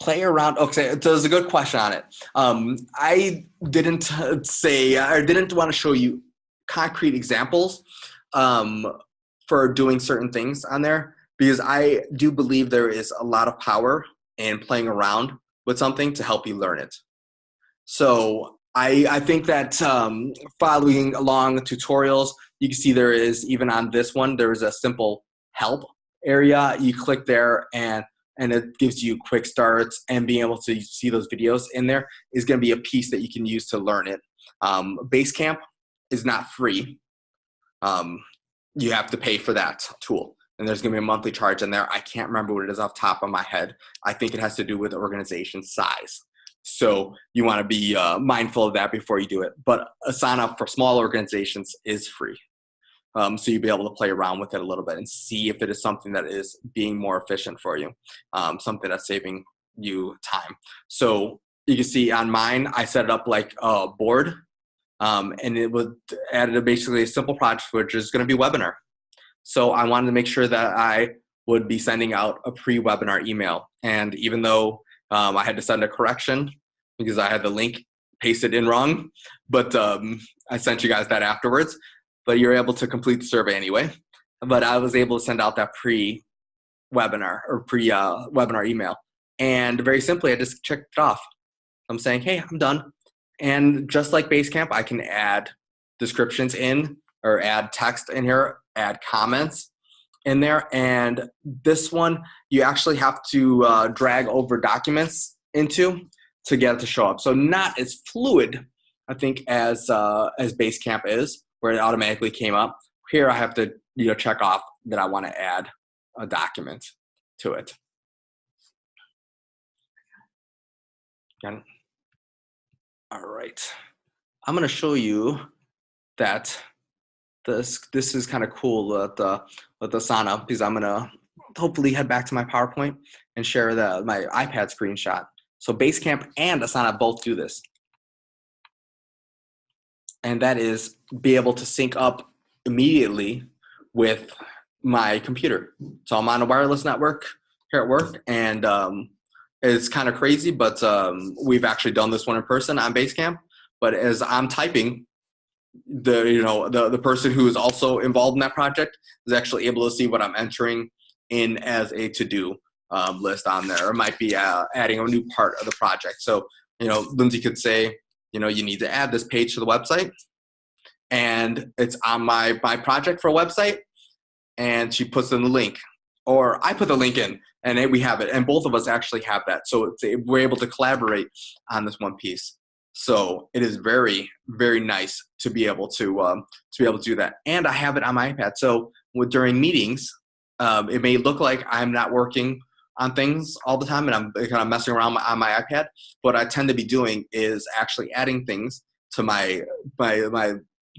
Play around. Okay, so there's a good question on it. I didn't want to show you concrete examples for doing certain things on there, because I do believe there is a lot of power in playing around with something to help you learn it. So I think that following along tutorials, you can see there is, even on this one, there is a simple help area. You click there and it gives you quick starts, and being able to see those videos in there is going to be a piece that you can use to learn it. Basecamp is not free. You have to pay for that tool, and there's going to be a monthly charge in there. I can't remember what it is off the top of my head. I think it has to do with organization size. So you want to be mindful of that before you do it. But Asana for small organizations is free. So you'll be able to play around with it a little bit and see if it is something that is being more efficient for you, something that's saving you time. So you can see on mine, I set it up like a board, and it was added basically a simple project, which is going to be webinar. So I wanted to make sure that I would be sending out a pre-webinar email. And even though I had to send a correction because I had the link pasted in wrong, but I sent you guys that afterwards. But you're able to complete the survey anyway. But I was able to send out that pre-webinar or pre-webinar email. And very simply, I just checked it off. I'm saying, hey, I'm done. And just like Basecamp, I can add descriptions in, or add text in here, add comments in there. And this one, you actually have to drag over documents into to get it to show up. So not as fluid, I think, as Basecamp is, where it automatically came up. Here I have to check off that I want to add a document to it. Got it? All right. I'm going to show you that this is kind of cool with Asana, because I'm going to hopefully head back to my PowerPoint and share my iPad screenshot. So Basecamp and Asana both do this. And that is be able to sync up immediately with my computer. So I'm on a wireless network here at work, and it's kind of crazy, but we've actually done this one in person on Basecamp. But as I'm typing, the person who is also involved in that project is actually able to see what I'm entering in as a to-do list on there, or might be adding a new part of the project. So Lindsay could say, you need to add this page to the website, and it's on my project for a website, and she puts in the link, or I put the link in, and we have it, and both of us actually have that. So we're able to collaborate on this one piece. So it is very, very nice to be able to do that, and I have it on my iPad. So during meetings, it may look like I'm not working on things all the time, and I'm kind of messing around on my iPad. What I tend to be doing is actually adding things to my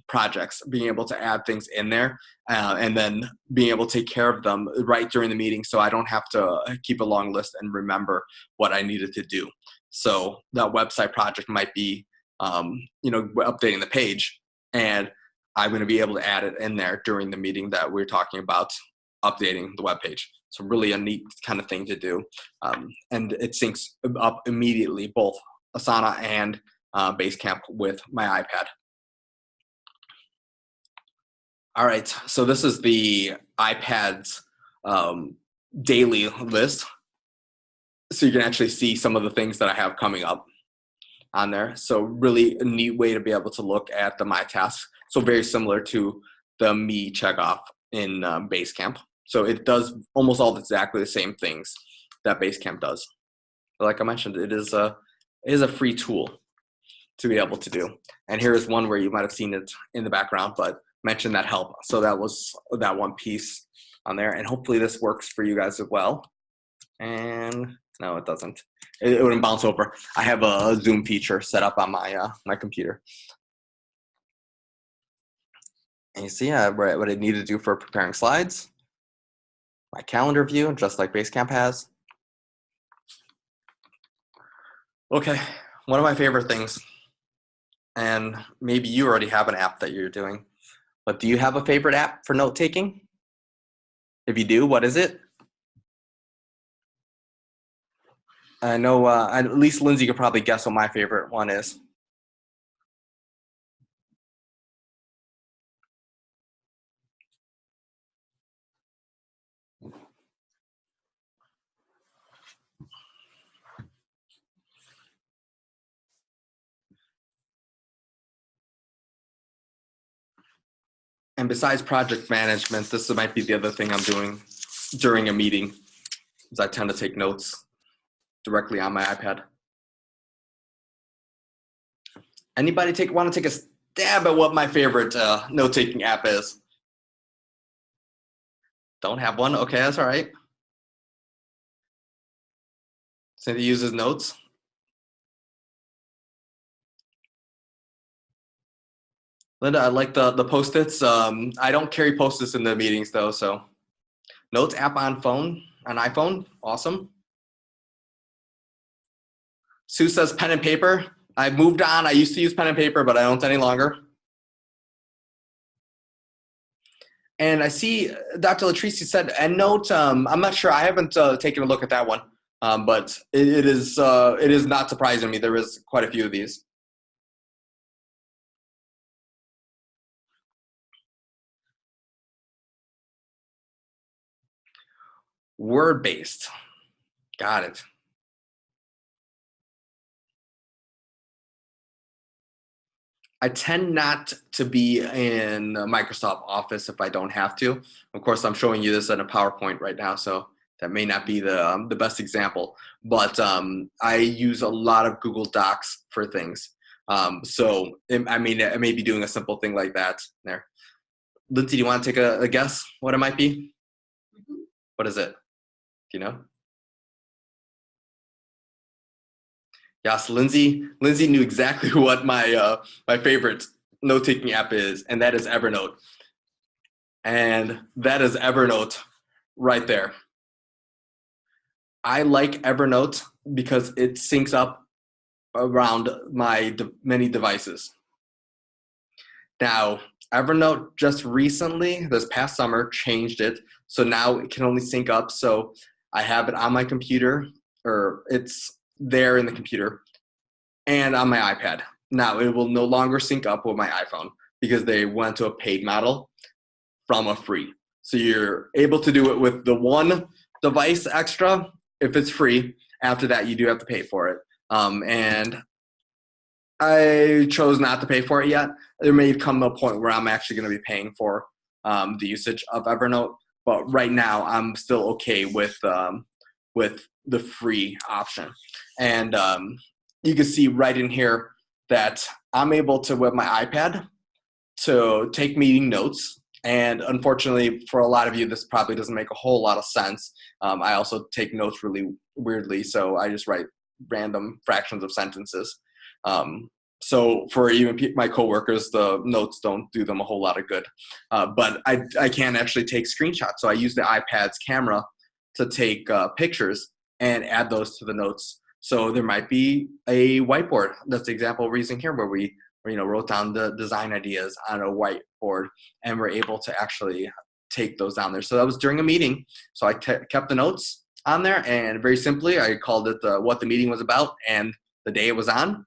projects, being able to add things in there, and then being able to take care of them right during the meeting, so I don't have to keep a long list and remember what I needed to do. So that website project might be, updating the page, and I'm going to be able to add it in there during the meeting that we're talking about updating the web page. So really a neat kind of thing to do. And it syncs up immediately, both Asana and Basecamp with my iPad. All right, so this is the iPad's daily list. So you can actually see some of the things that I have coming up on there. So really a neat way to be able to look at my tasks. So very similar to the me checkoff in Basecamp. So it does almost all exactly the same things that Basecamp does. But like I mentioned, it is a free tool to be able to do. And here is one where you might have seen it in the background, but mentioned that help. So that was that one piece on there. And hopefully this works for you guys as well. And no, it doesn't. It wouldn't bounce over. I have a Zoom feature set up on my my computer. And you see what I need to do for preparing slides. My calendar view, just like Basecamp has. Okay, one of my favorite things, and maybe you already have an app that you're doing, but do you have a favorite app for note-taking? If you do, what is it? I know at least Lindsay could probably guess what my favorite one is. And besides project management, this might be the other thing I'm doing during a meeting, is I tend to take notes directly on my iPad. Anybody want to take a stab at what my favorite note-taking app is? Don't have one? Okay, that's all right. Cindy uses notes. Linda, I like the Post-its. I don't carry Post-its in the meetings though, so. Notes app on iPhone, awesome. Sue says pen and paper. I've moved on. I used to use pen and paper, but I don't any longer. And I see Dr. Latrice said EndNote. I'm not sure. I haven't taken a look at that one, but it is not surprising me. There is quite a few of these. Word-based. Got it. I tend not to be in Microsoft Office if I don't have to. Of course, I'm showing you this in a PowerPoint right now, so that may not be the best example. But I use a lot of Google Docs for things. So I may be doing a simple thing like that there. Lindsay, do you want to take a guess what it might be? Mm-hmm. What is it? Do you know? Yes, Lindsay knew exactly what my my favorite note-taking app is, and that is Evernote. And that is Evernote right there. I like Evernote because it syncs up around my many devices. Now, Evernote just recently, this past summer, changed it. So now it can only sync up. So I have it on my computer, or it's there in the computer, and on my iPad. Now it will no longer sync up with my iPhone because they went to a paid model from a free. So you're able to do it with the one device extra if it's free. After that, you do have to pay for it. And I chose not to pay for it yet. There may come a point where I'm actually going to be paying for the usage of Evernote. But right now, I'm still okay with the free option. And you can see right in here that I'm able to, with my iPad, to take meeting notes. And unfortunately, for a lot of you, this probably doesn't make a whole lot of sense. I also take notes really weirdly, so I just write random fractions of sentences. So for even my coworkers, the notes don't do them a whole lot of good. But I can actually take screenshots. So I use the iPad's camera to take pictures and add those to the notes. So there might be a whiteboard. That's the example we're using here, where we wrote down the design ideas on a whiteboard, and we're able to actually take those down there. So that was during a meeting. So I kept the notes on there, and very simply, I called it what the meeting was about and the day it was on.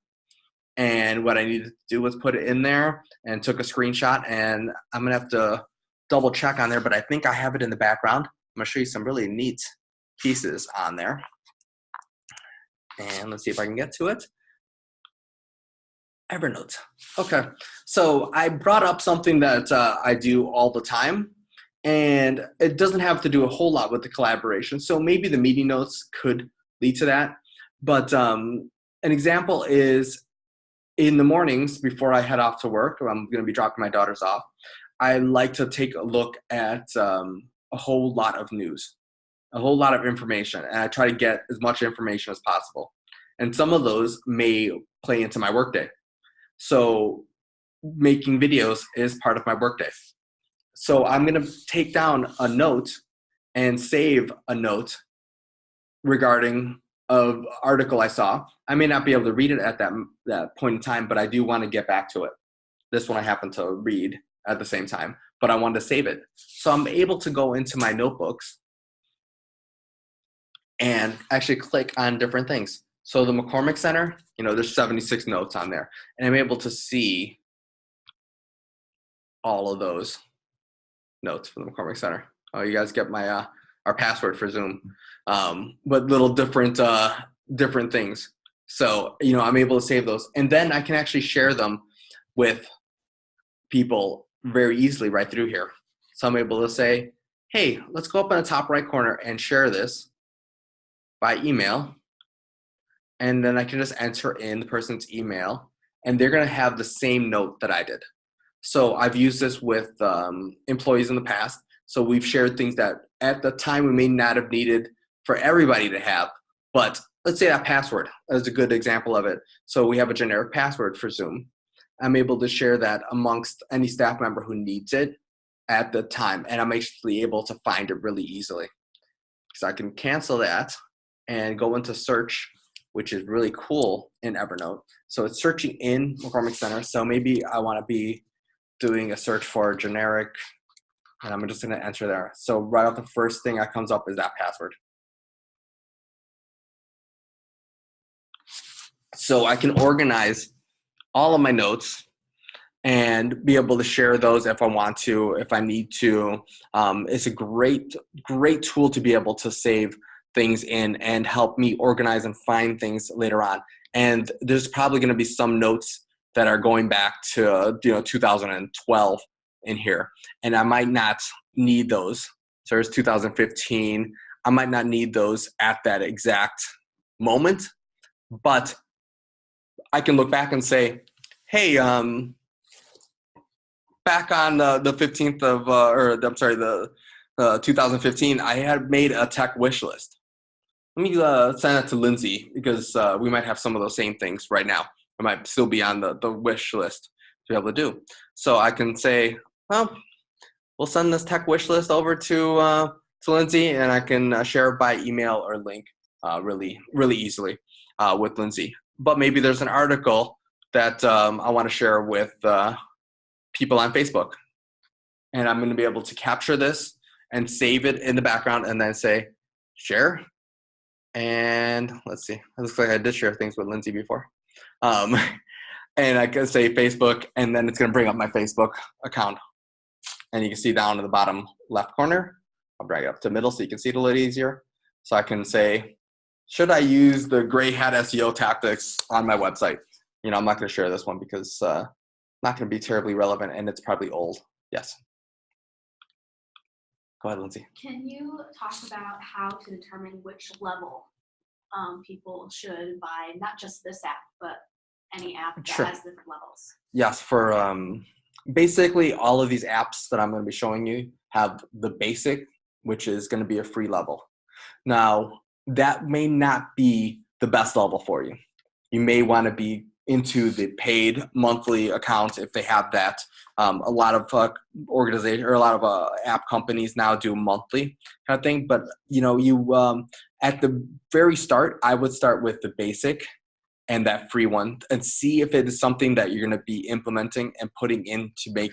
And what I needed to do was put it in there and took a screenshot. And I'm going to have to double check on there, but I think I have it in the background. I'm going to show you some really neat pieces on there. And let's see if I can get to it. Evernote. Okay, so I brought up something that I do all the time, And it doesn't have to do a whole lot with the collaboration. So maybe the meeting notes could lead to that. But an example is in the mornings before I head off to work, I'm going to be dropping my daughters off. I like to take a look at a whole lot of news, a whole lot of information. And I try to get as much information as possible. And some of those may play into my workday. So making videos is part of my workday. So I'm going to take down a note and save a note regarding an article I saw. I may not be able to read it at that point in time, but I do want to get back to it. This one I happen to read at the same time, but I wanted to save it. So I'm able to go into my notebooks and actually click on different things. So the McCormick Center, there's 76 notes on there, and I'm able to see all of those notes from the McCormick Center. Oh, you guys get my our password for Zoom, but little different things. So I'm able to save those, and then I can actually share them with people very easily right through here. So I'm able to say, hey, let's go up in the top right corner and share this by email, and then I can just enter in the person's email, and they're going to have the same note that I did. So I've used this with employees in the past. So we've shared things that at the time we may not have needed for everybody to have, but let's say that password is a good example of it. So we have a generic password for Zoom. I'm able to share that amongst any staff member who needs it at the time, and I'm actually able to find it really easily. So I can cancel that and go into search, which is really cool in Evernote. So it's searching in McCormick Center. So maybe I want to be doing a search for generic, and I'm just going to enter there. So right off the first thing that comes up is that password. So I can organize all of my notes and be able to share those if I want to, if I need to. It's a great tool to be able to save things in and help me organize and find things later on. And there's probably going to be some notes that are going back to 2012 in here, and I might not need those. So there's 2015. I might not need those at that exact moment, but I can look back and say, hey, back on the 15th of, the 2015, I had made a tech wish list. Let me send that to Lindsay because we might have some of those same things right now. It might still be on the wish list to be able to do. So I can say, well, we'll send this tech wish list over to Lindsay, and I can share it by email or link really easily with Lindsay. But maybe there's an article that I want to share with people on Facebook, and I'm going to be able to capture this and save it in the background and then say share. And let's see, it looks like I did share things with Lindsay before. And I can say Facebook, and then it's going to bring up my Facebook account. And you can see down in the bottom left corner, I'll drag it up to the middle so you can see it a little easier. So I can say, should I use the gray hat SEO tactics on my website? I'm not going to share this one because not going to be terribly relevant, and it's probably old. Yes. Go ahead, Lindsay. Can you talk about how to determine which level people should buy, not just this app, but any app that Sure. has different levels? Yes, for basically all of these apps that I'm going to be showing you have the basic, which is going to be a free level. Now, that may not be the best level for you. You may want to be into the paid monthly accounts if they have that. A lot of organizations or a lot of app companies now do monthly kind of thing. But at the very start, I would start with the basic and that free one and see if it is something that you're going to be implementing and putting in to make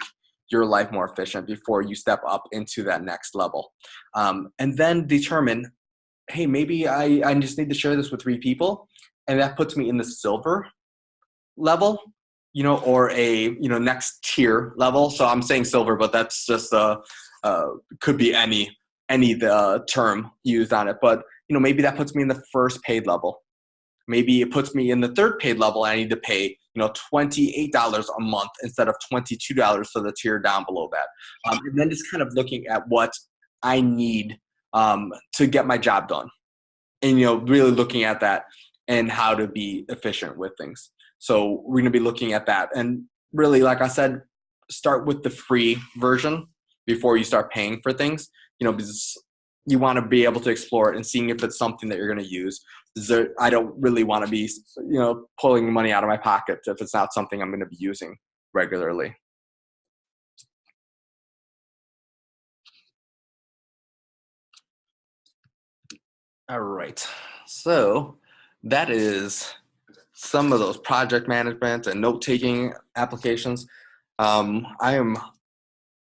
your life more efficient before you step up into that next level. And then determine, hey, maybe I just need to share this with 3 people, and that puts me in the silver level, or a next tier level. So I'm saying silver, but that's just could be any term used on it. But maybe that puts me in the first paid level. Maybe it puts me in the 3rd paid level, and I need to pay $28 a month instead of $22 for the tier down below that. And then just kind of looking at what I need to get my job done. And, really looking at that and how to be efficient with things. So we're going to be looking at that. And really, like I said, start with the free version before you start paying for things, because you want to be able to explore it and seeing if it's something that you're going to use. I don't really want to be, pulling money out of my pocket if it's not something I'm going to be using regularly. All right. So that is some of those project management and note-taking applications. I am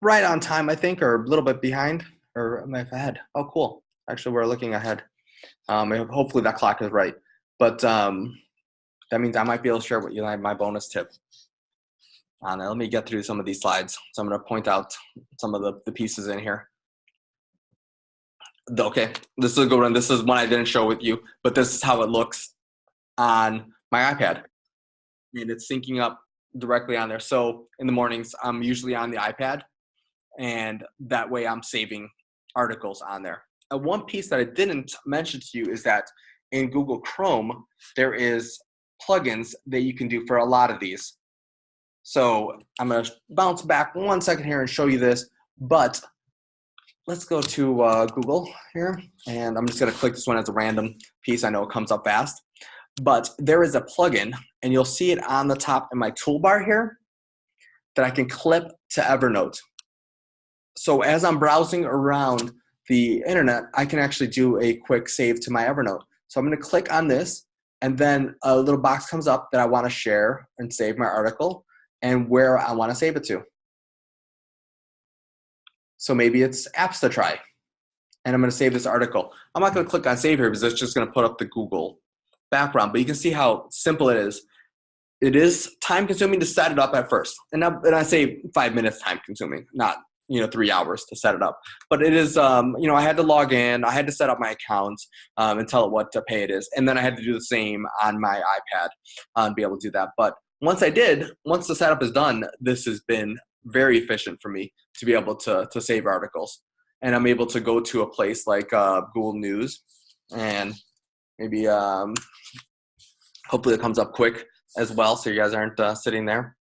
right on time, I think, or a little bit behind, or am I ahead? Oh, cool. Actually, we're looking ahead. Hopefully that clock is right. But that means I might be able to share with you my bonus tip. Let me get through some of these slides. So I'm going to point out some of the pieces in here. Okay, this is a good one. This is one I didn't show with you, but this is how it looks on my iPad. And it's syncing up directly on there. So in the mornings, I'm usually on the iPad, and that way I'm saving articles on there. And one piece that I didn't mention to you is that in Google Chrome, there is plugins that you can do for a lot of these. So I'm going to bounce back 1 second here and show you this, but let's go to Google here, and I'm just going to click this one as a random piece. I know it comes up fast, but there is a plugin, and you'll see it on the top in my toolbar here that I can clip to Evernote. So as I'm browsing around the internet, I can actually do a quick save to my Evernote. So I'm going to click on this, and then a little box comes up that I want to share and save my article and where I want to save it to. So maybe it's apps to try, and I'm going to save this article. I'm not going to click on save here because it's just going to put up the Google background, but you can see how simple it is. It is time consuming to set it up at first. And I say 5 minutes time consuming, not 3 hours to set it up. But it is, I had to log in, I had to set up my account and tell it what to pay it is. And then I had to do the same on my iPad and be able to do that. But once the setup is done, this has been very efficient for me to be able to save articles. And I'm able to go to a place like Google News, and maybe hopefully it comes up quick as well, so you guys aren't sitting there.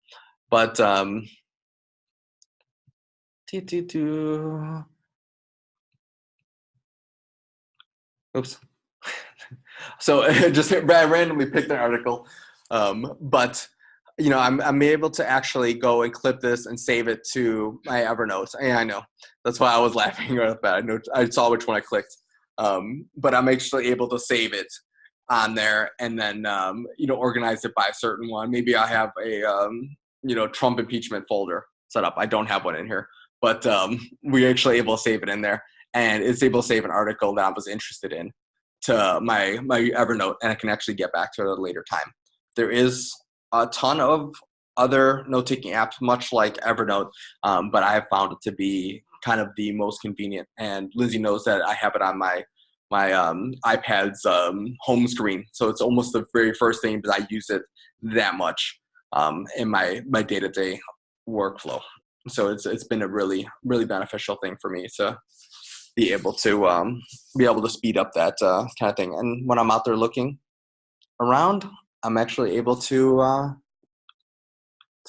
But oops. So just randomly picked an article, but I'm able to actually go and clip this and save it to my Evernote. And I know that's why I was laughing right off the bat. I know I saw which one I clicked, but I'm actually able to save it on there and then organize it by a certain one. Maybe I have a Trump impeachment folder set up. I don't have one in here, but we're actually able to save it in there, and it's able to save an article that I was interested in to my Evernote, and I can actually get back to it at a later time. There is a ton of other note-taking apps, much like Evernote, but I have found it to be kind of the most convenient. And Lindsay knows that I have it on my iPad's home screen, so it's almost the very first thing that I use it that much in my day-to-day workflow. So it's been a really, really beneficial thing for me to be able to speed up that kind of thing. And when I'm out there looking around, I'm actually able to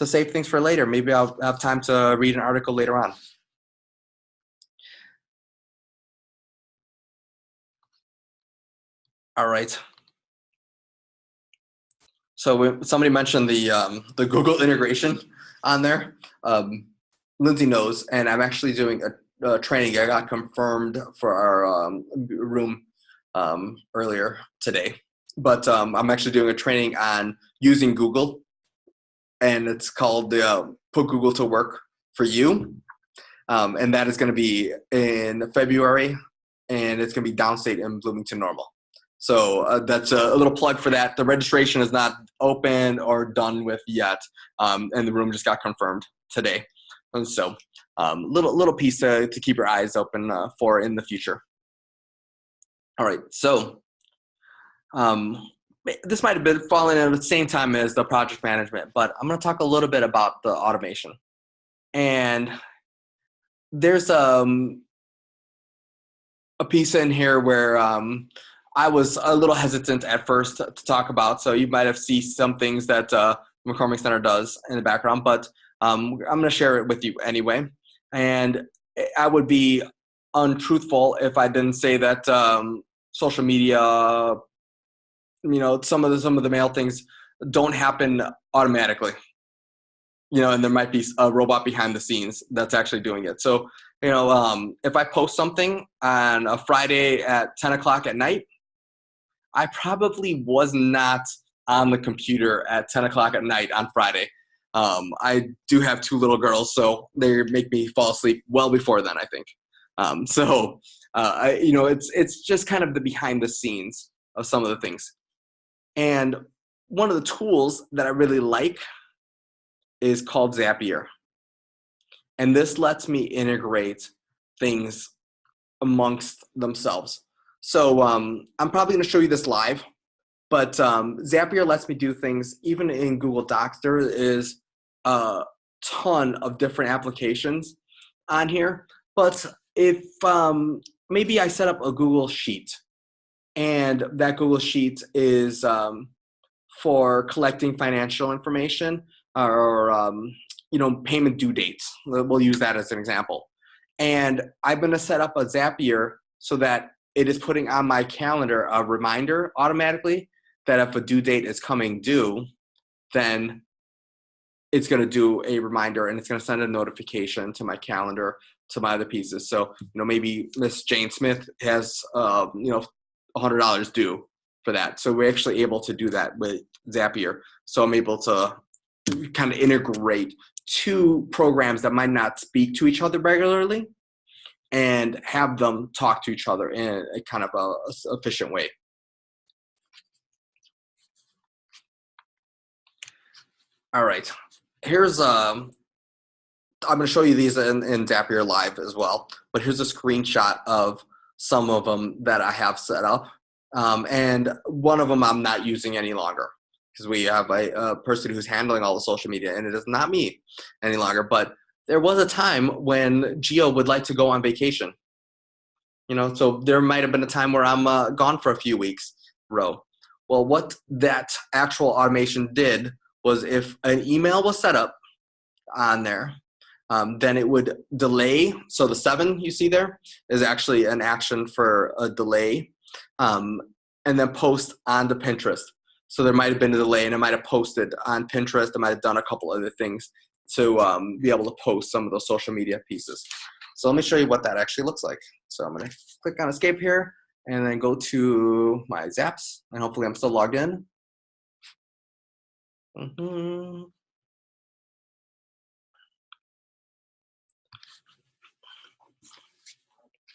save things for later. Maybe I'll have time to read an article later on. All right. So somebody mentioned the Google integration on there. Lindsay knows, and I'm actually doing a training. I got confirmed for our room earlier today. But I'm actually doing a training on using Google, and it's called Put Google to Work for You. And that is going to be in February, and it's going to be downstate in Bloomington Normal. So that's a little plug for that. The registration is not open or done with yet, and the room just got confirmed today. And so little piece to keep your eyes open for in the future. All right, so this might have been falling at the same time as the project management, but I'm going to talk a little bit about the automation. And there's a piece in here where I was a little hesitant at first to talk about. So you might have seen some things that McCormick Center does in the background, but I'm going to share it with you anyway. And I would be untruthful if I didn't say that social media, some of the mail things don't happen automatically. And there might be a robot behind the scenes that's actually doing it. So, if I post something on a Friday at 10 o'clock at night, I probably was not on the computer at 10 o'clock at night on Friday. I do have 2 little girls, so they make me fall asleep well before then, I think. It's just kind of the behind the scenes of some of the things. And one of the tools that I really like is called Zapier. And this lets me integrate things amongst themselves. So I'm probably going to show you this live, but Zapier lets me do things even in Google Docs. There is a ton of different applications on here. But if maybe I set up a Google Sheet, and that Google Sheet is for collecting financial information or payment due dates. We'll use that as an example. And I'm going to set up a Zapier so that it is putting on my calendar a reminder automatically that if a due date is coming due, then it's going to do a reminder and it's going to send a notification to my calendar, to my other pieces. So, maybe Miss Jane Smith has, $100 due for that. So we're actually able to do that with Zapier. So I'm able to kind of integrate 2 programs that might not speak to each other regularly and have them talk to each other in a kind of a efficient way. All right, here's I'm going to show you these in Zapier Live as well, but here's a screenshot of some of them that I have set up. And one of them I'm not using any longer because we have a person who's handling all the social media, and it is not me any longer. But there was a time when Gio would like to go on vacation. So there might have been a time where I'm gone for a few weeks, Well, what that actual automation did was if an email was set up on there, then it would delay. So the 7 you see there is actually an action for a delay, and then post onto Pinterest. So there might have been a delay, and it might have posted on Pinterest. It might have done a couple other things to be able to post some of those social media pieces. So let me show you what that actually looks like. So I'm going to click on Escape here, and then go to my Zaps, and hopefully I'm still logged in.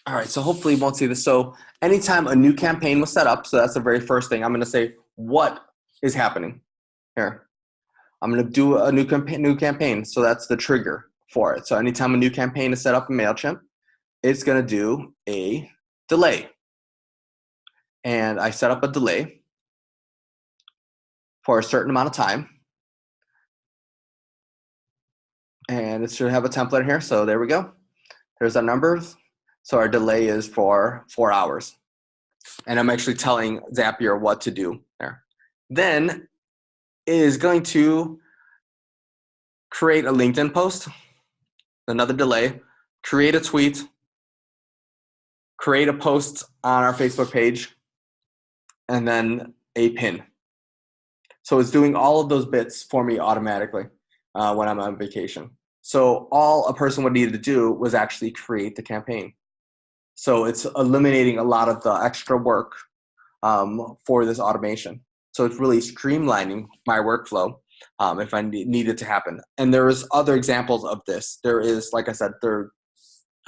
All right, so hopefully you won't see this. So anytime a new campaign was set up, so that's the very first thing, I'm going to say, what is happening here? I'm going to do a new campaign, so that's the trigger for it. So anytime a new campaign is set up in MailChimp, it's going to do a delay. And I set up a delay for a certain amount of time. And it should have a template here, so there we go. There's our numbers. So our delay is for 4 hours. And I'm actually telling Zapier what to do there. Then it is going to create a LinkedIn post, another delay, create a tweet, create a post on our Facebook page, and then a pin. So it's doing all of those bits for me automatically when I'm on vacation. So all a person would need to do was actually create the campaign. So it's eliminating a lot of the extra work for this automation. So it's really streamlining my workflow if I need it to happen. And there's other examples of this. There is, like I said,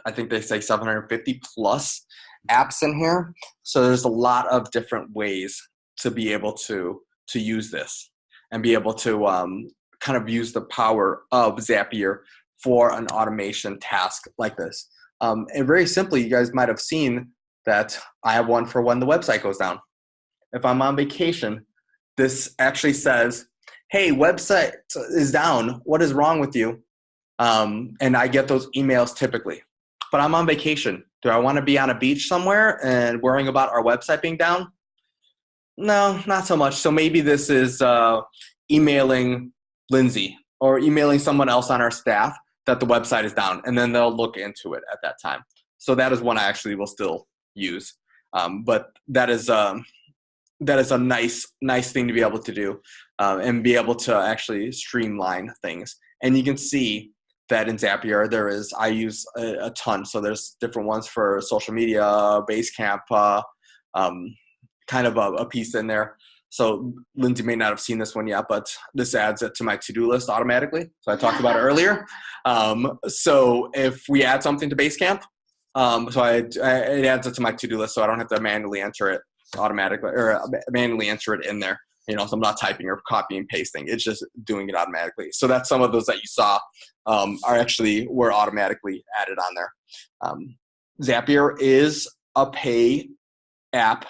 I think they say 750 plus apps in here. So there's a lot of different ways to be able to use this and be able to kind of use the power of Zapier for an automation task like this. And very simply, you guys might have seen that I have one for when the website goes down. If I'm on vacation, this actually says, hey, website is down. What is wrong with you? And I get those emails typically. But I'm on vacation. Do I want to be on a beach somewhere and worrying about our website being down? No, not so much. So maybe this is emailing Lindsay or emailing someone else on our staff that the website is down, and then they'll look into it at that time. So that is one I actually will still use. But that is a nice thing to be able to do and be able to actually streamline things. And you can see that in Zapier, I use a ton. So there's different ones for social media, Basecamp, kind of a piece in there. So Lindsay may not have seen this one yet, but this adds it to my to-do list automatically. So I talked about it earlier. So if we add something to Basecamp, it adds it to my to-do list, so I don't have to manually enter it automatically or manually enter it in there. So I'm not typing or copying and pasting. It's just doing it automatically. So that's some of those that you saw were automatically added on there. Zapier is a pay app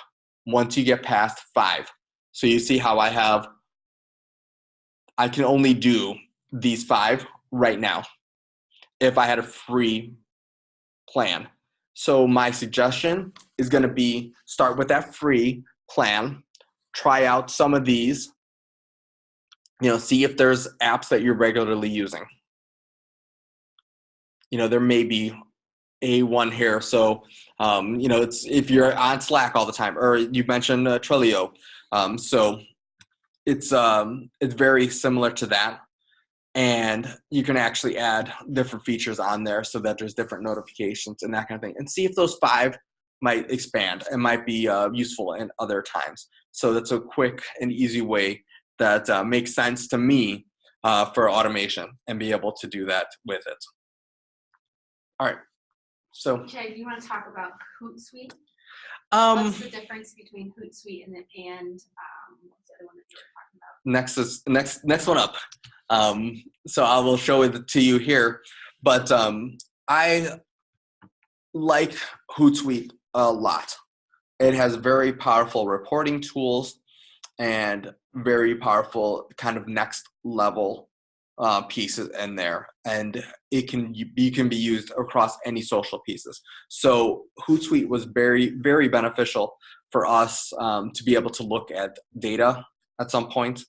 once you get past 5. So you see how I can only do these 5 right now if I had a free plan. So my suggestion is going to be start with that free plan, try out some of these, see if there's apps that you're regularly using. There may be a one here. So, it's if you're on Slack all the time, or you mentioned Trello. So it's very similar to that. And you can actually add different features on there so that there's different notifications and that kind of thing. And see if those 5 might expand and might be useful in other times. So that's a quick and easy way that makes sense to me for automation and be able to do that with it. All right. So, Jay, do you want to talk about Hootsuite? What's the difference between Hootsuite and what's the other one that you were talking about? Next one up. So I will show it to you here, but I like Hootsuite a lot. It has very powerful reporting tools and very powerful kind of next level pieces in there, and you can be used across any social pieces. So Hootsuite was very, very beneficial for us to be able to look at data at some point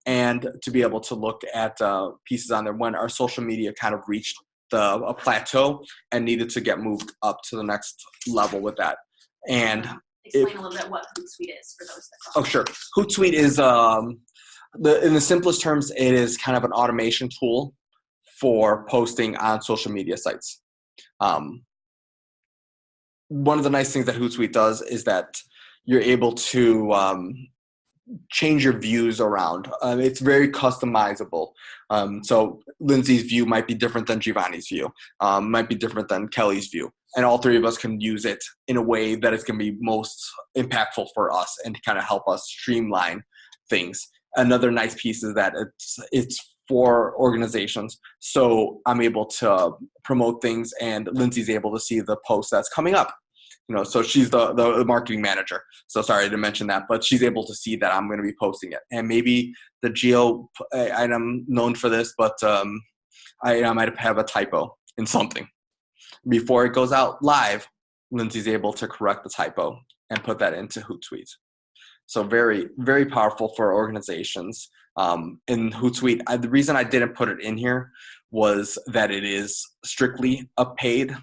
and to be able to look at pieces on there when our social media kind of reached a plateau and needed to get moved up to the next level with that. And explain a little bit what Hootsuite is for those that don't. Oh, sure. Hootsuite is in the simplest terms, it is kind of an automation tool for posting on social media sites. One of the nice things that Hootsuite does is that you're able to change your views around. It's very customizable. So Lindsay's view might be different than Giovanni's view, might be different than Kelly's view. And all 3 of us can use it in a way that is going to be most impactful for us and to kind of help us streamline things. Another nice piece is that it's for organizations. So I'm able to promote things and Lindsay's able to see the post that's coming up. So she's the marketing manager. So sorry to mention that, but she's able to see that I'm going to be posting it. And maybe the geo, I'm known for this, but I might have a typo in something. Before it goes out live, Lindsay's able to correct the typo and put that into Hootsuite. So very, very powerful for organizations. In Hootsuite, the reason I didn't put it in here was that it is strictly a paid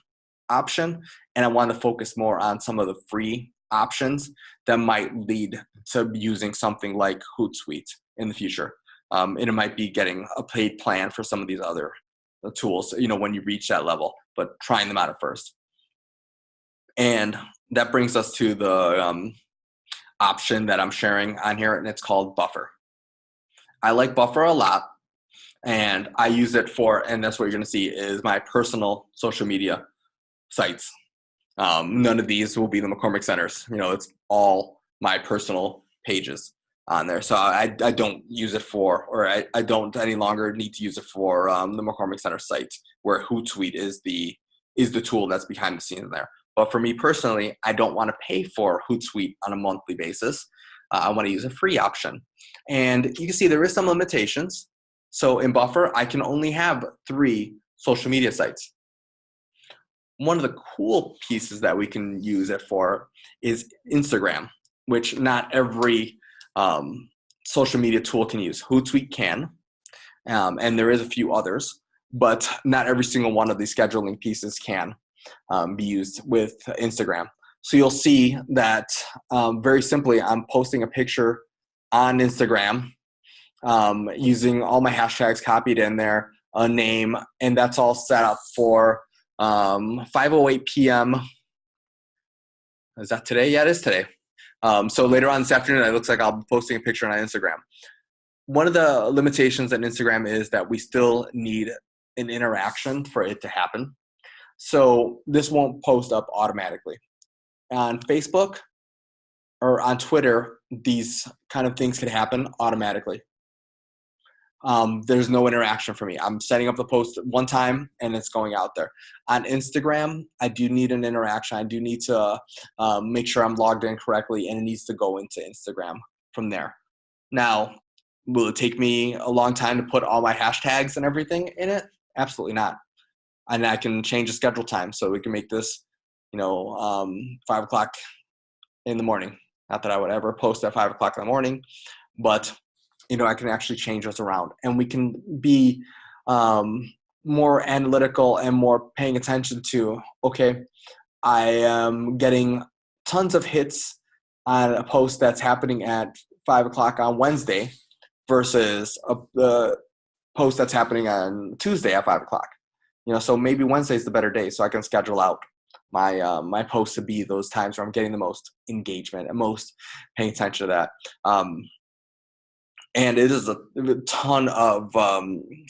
option, and I want to focus more on some of the free options that might lead to using something like Hootsuite in the future. And it might be getting a paid plan for some of these other tools, when you reach that level, but trying them out at first. And that brings us to the option that I'm sharing on here, and it's called Buffer. I like Buffer a lot, and I use it and that's what you're going to see is my personal social media sites. None of these will be the McCormick Centers. It's all my personal pages on there. So I don't use it or I don't any longer need to use it for the McCormick Center site, where Hootsuite is the tool that's behind the scenes there. But for me personally, I don't want to pay for Hootsuite on a monthly basis. I want to use a free option. And you can see there is some limitations. So in Buffer, I can only have 3 social media sites. One of the cool pieces that we can use it for is Instagram, which not every social media tool can use. Hootsuite can, and there is a few others, but not every single one of these scheduling pieces can be used with Instagram. So you'll see that very simply, I'm posting a picture on Instagram using all my hashtags copied in there, a name, and that's all set up for 5:08 p.m. Is that today? Yeah, it is today. So later on this afternoon, it looks like I'll be posting a picture on Instagram. One of the limitations in Instagram is that we still need an interaction for it to happen. So this won't post up automatically. On Facebook or on Twitter, these kind of things can happen automatically. There's no interaction for me. I'm setting up the post one time and it's going out there. On Instagram, I do need an interaction. I do need to make sure I'm logged in correctly, and it needs to go into Instagram from there. Now, will it take me a long time to put all my hashtags and everything in it? Absolutely not. And I can change the schedule time, so we can make this, 5 o'clock in the morning. Not that I would ever post at 5 o'clock in the morning, but I can actually change those around, and we can be more analytical and more paying attention to, okay, I am getting tons of hits on a post that's happening at 5 o'clock on Wednesday versus the post that's happening on Tuesday at 5 o'clock. So maybe Wednesday is the better day, so I can schedule out my posts to be those times where I'm getting the most engagement and most paying attention to that. And it is a ton of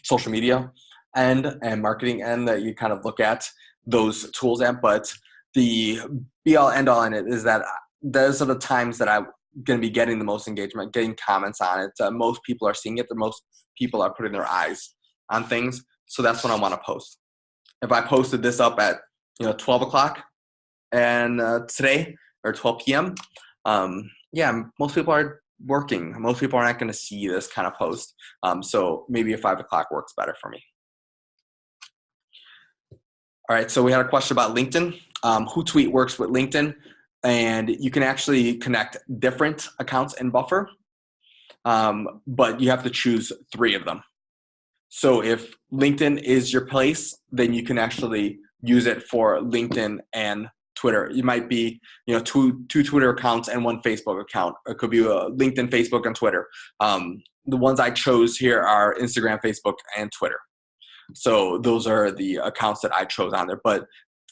social media and marketing end that you kind of look at those tools at. But the be-all, end-all in it is that those are the times that I'm going to be getting the most engagement, getting comments on it. Most people are seeing it. The most people are putting their eyes on things. So that's when I want to post. If I posted this up at 12 o'clock and today, or 12 p.m., most people are working. Most people are not going to see this kind of post. So maybe a 5 o'clock works better for me. All right, so we had a question about LinkedIn. Hootsuite works with LinkedIn, and you can actually connect different accounts in Buffer, but you have to choose 3 of them. So if LinkedIn is your place, then you can actually use it for LinkedIn and Twitter. You might be, two Twitter accounts and 1 Facebook account. It could be a LinkedIn, Facebook, and Twitter. The ones I chose here are Instagram, Facebook, and Twitter. So those are the accounts that I chose on there. But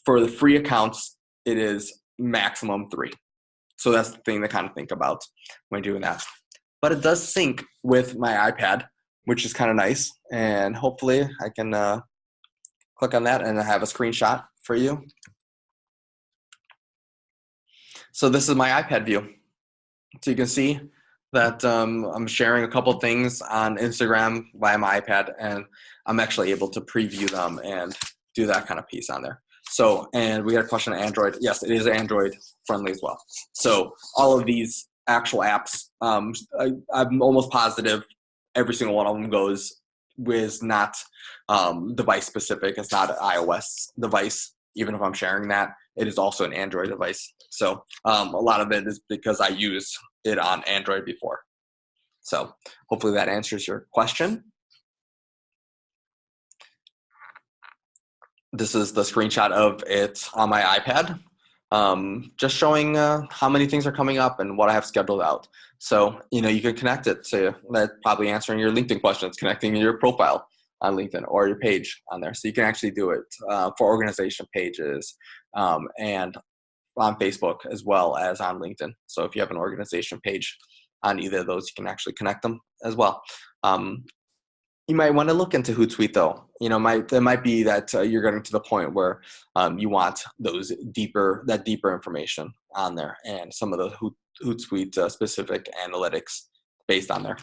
for the free accounts, it is maximum 3. So that's the thing to kind of think about when doing that. But it does sync with my iPad, which is kind of nice. And hopefully I can click on that and I have a screenshot for you. So this is my iPad view. So you can see that I'm sharing a couple things on Instagram via my iPad, and I'm actually able to preview them and do that kind of piece on there. So, and we got a question on Android. Yes, it is Android friendly as well. So all of these actual apps, I'm almost positive every single one of them goes with not device specific. It's not an iOS device. Even if I'm sharing that, it is also an Android device. So a lot of it is because I use it on Android before. So hopefully that answers your question. This is the screenshot of it on my iPad, just showing how many things are coming up and what I have scheduled out. So, you can connect it to that, probably answering your LinkedIn questions, connecting your profile on LinkedIn or your page on there. So you can actually do it for organization pages and on Facebook as well as on LinkedIn. So if you have an organization page on either of those, you can actually connect them as well. You might want to look into Hootsuite though. It might be that you're getting to the point where you want that deeper information on there, and some of the Hootsuite specific analytics based on there.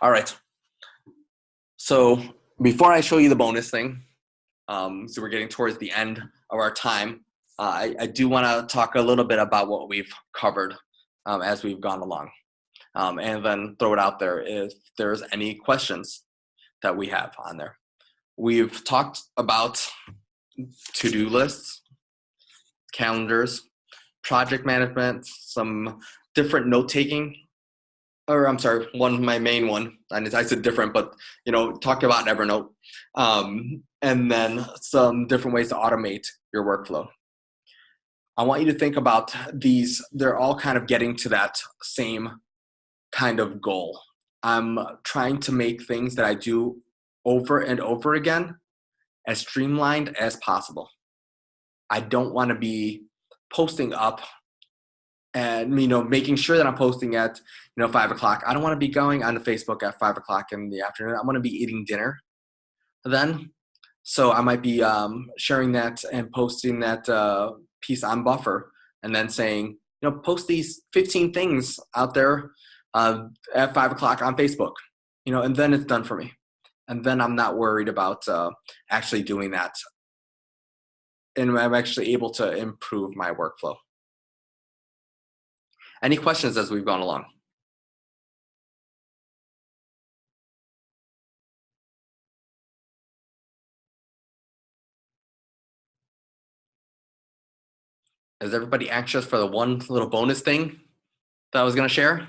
All right. So before I show you the bonus thing, so we're getting towards the end of our time, I do want to talk a little bit about what we've covered as we've gone along. and then throw it out there if there's any questions that we have on there. We've talked about to-do lists, calendars, project management, some different note-taking, or I'm sorry, my main one, and I said different, but talk about Evernote, and then some different ways to automate your workflow. I want you to think about these. They're all kind of getting to that same kind of goal. I'm trying to make things that I do over and over again as streamlined as possible. I don't want to be posting up and making sure that I'm posting at 5 o'clock. I don't want to be going onto Facebook at 5 o'clock in the afternoon. I want to be eating dinner then. So I might be sharing that and posting that piece on Buffer, and then saying, post these 15 things out there at 5 o'clock on Facebook, and then it's done for me. And then I'm not worried about actually doing that. And I'm actually able to improve my workflow. Any questions as we've gone along? Is everybody anxious for the one little bonus thing that I was going to share?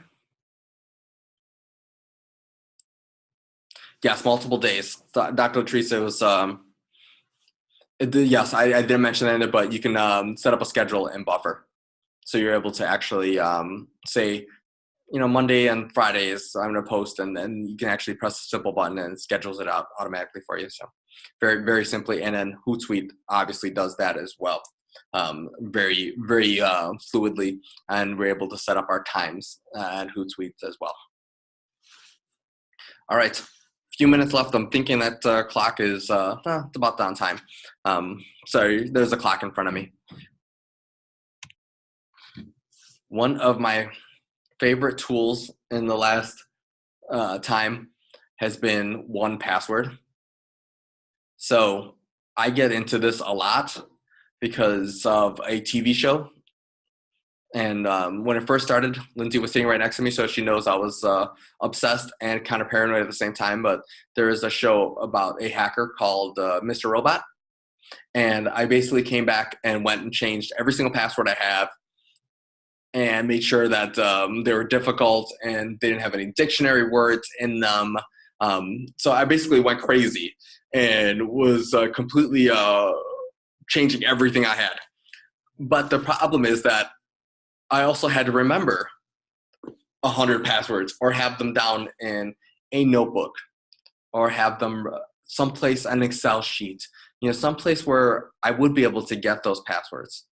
Yes, multiple days. Dr. Teresa was, yes, I didn't mention that in it, but you can set up a schedule in Buffer. So you're able to actually say, Monday and Fridays I'm going to post, and then you can actually press a simple button and it schedules it out automatically for you. So very, very simply. And then Hootsuite obviously does that as well. Very, very fluidly, and we're able to set up our times and Hootsuite as well. All right, few minutes left. I'm thinking that clock is it's about on time. Sorry, there's a clock in front of me. One of my favorite tools in the last time has been 1Password. So I get into this a lot because of a TV show. And when it first started, Lindsay was sitting right next to me, so she knows I was obsessed and kind of paranoid at the same time. But there is a show about a hacker called Mr. Robot. And I basically came back and went and changed every single password I have and made sure that they were difficult and they didn't have any dictionary words in them. So I basically went crazy and was completely changing everything I had. But the problem is that I also had to remember 100 passwords, or have them down in a notebook, or have them someplace on an Excel sheet, someplace where I would be able to get those passwords,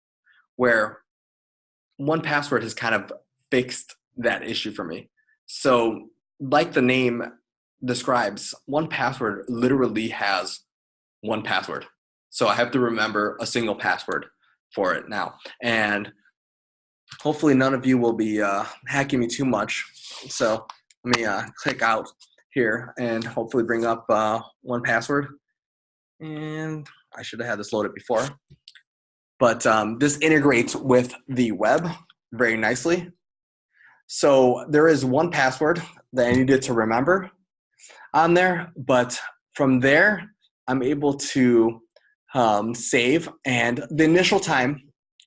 where 1Password has kind of fixed that issue for me. So like the name describes, 1Password literally has one password. So I have to remember a single password for it now. And hopefully none of you will be hacking me too much. So let me click out here and hopefully bring up 1Password. And I should have had this loaded before. But this integrates with the web very nicely. So there is 1Password that I needed to remember on there. But from there, I'm able to save. And the initial time,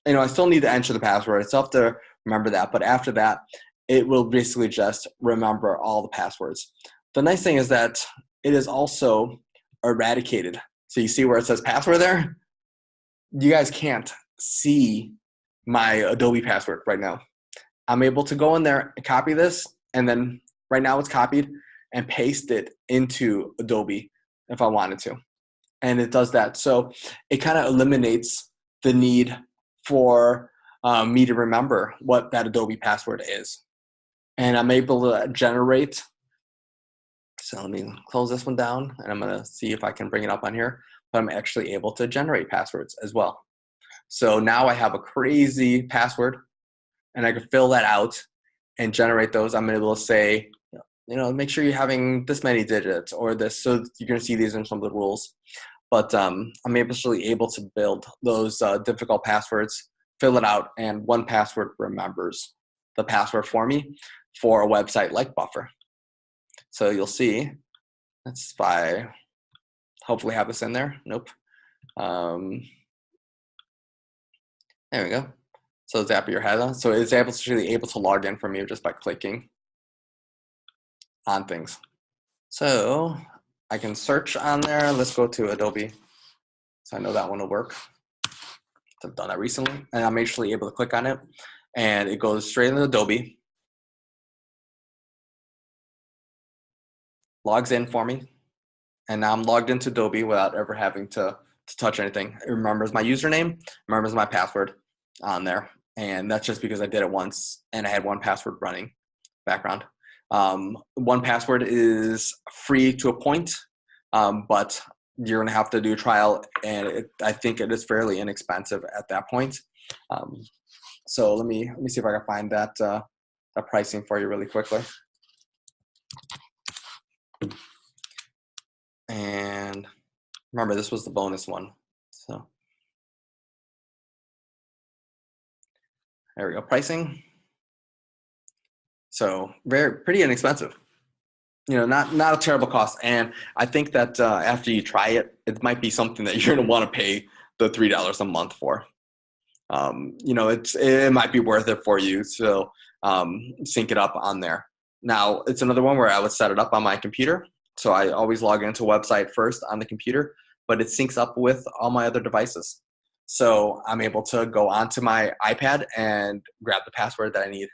I still need to enter the password. I still have to remember that. But after that, it will basically just remember all the passwords. The nice thing is that it is also eradicated. So you see where it says password there? You guys can't see my Adobe password right now. I'm able to go in there and copy this, and then right now it's copied, and paste it into Adobe if I wanted to. And it does that. So it kind of eliminates the need for me to remember what that Adobe password is. And I'm able to generate. So let me close this one down, and I'm going to see if I can bring it up on here. But I'm actually able to generate passwords as well. So now I have a crazy password, and I can fill that out and generate those. I'm able to say, make sure you're having this many digits or this. So you're going to see these in some of the rules. But I'm actually able to build those difficult passwords, fill it out, and 1Password remembers the password for me. for a website like Buffer. So you'll see, that's if I hopefully have this in there. Nope. There we go. So zap your head on. So it's actually able to log in from you just by clicking on things. So I can search on there. Let's go to Adobe. So I know that one will work. So I've done that recently. And I'm actually able to click on it. And it goes straight into Adobe. Logs in for me. And now I'm logged into Adobe without ever having to touch anything. It remembers my username, remembers my password on there. And that's just because I did it once and I had one password running background. One password is free to a point, but you're going to have to do a trial, and I think it is fairly inexpensive at that point. So let me see if I can find that pricing for you really quickly. And remember, this was the bonus one. So there we go, pricing. So pretty inexpensive. You know, not a terrible cost. And I think that after you try it, it might be something that you're going to want to pay the $3 a month for. You know, it might be worth it for you. So sync it up on there. Now, it's another one where I would set it up on my computer. So I always log into a website first on the computer, but it syncs up with all my other devices. So I'm able to go onto my iPad and grab the password that I need.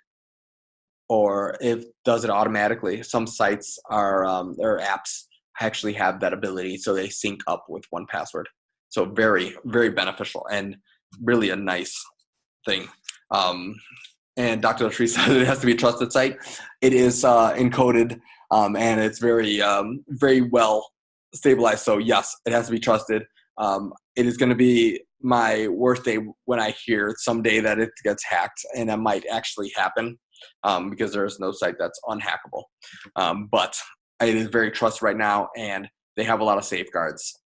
Or it does it automatically. Some sites are or apps actually have that ability, so they sync up with one password. So very, very beneficial and really a nice thing. And Dr. Latree said it has to be a trusted site. It is encoded and it's very, very well stabilized. So yes, it has to be trusted. It is going to be my worst day when I hear someday that it gets hacked, and that might actually happen. Because there is no site that's unhackable. But it is very trusted right now, and they have a lot of safeguards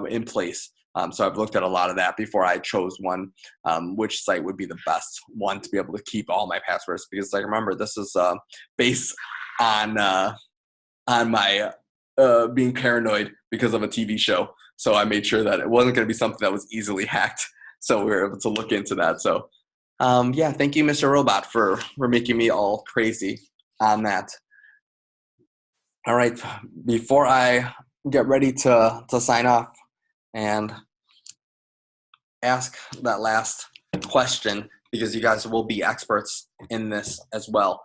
in place. So I've looked at a lot of that before I chose one, which site would be the best one to be able to keep all my passwords. Because like, remember, this is based on my being paranoid because of a TV show. So I made sure that it wasn't going to be something that was easily hacked. So we were able to look into that. So yeah, thank you, Mr. Robot, for making me all crazy on that. All right, before I get ready to sign off and ask that last question, because you guys will be experts in this as well.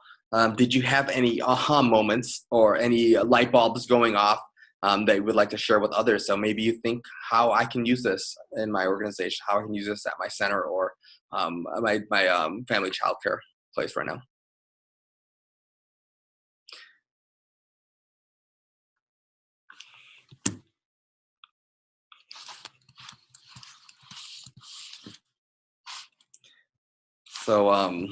Did you have any aha moments or any light bulbs going off that you would like to share with others? So maybe you think how I can use this in my organization, how I can use this at my center or my family childcare place right now. So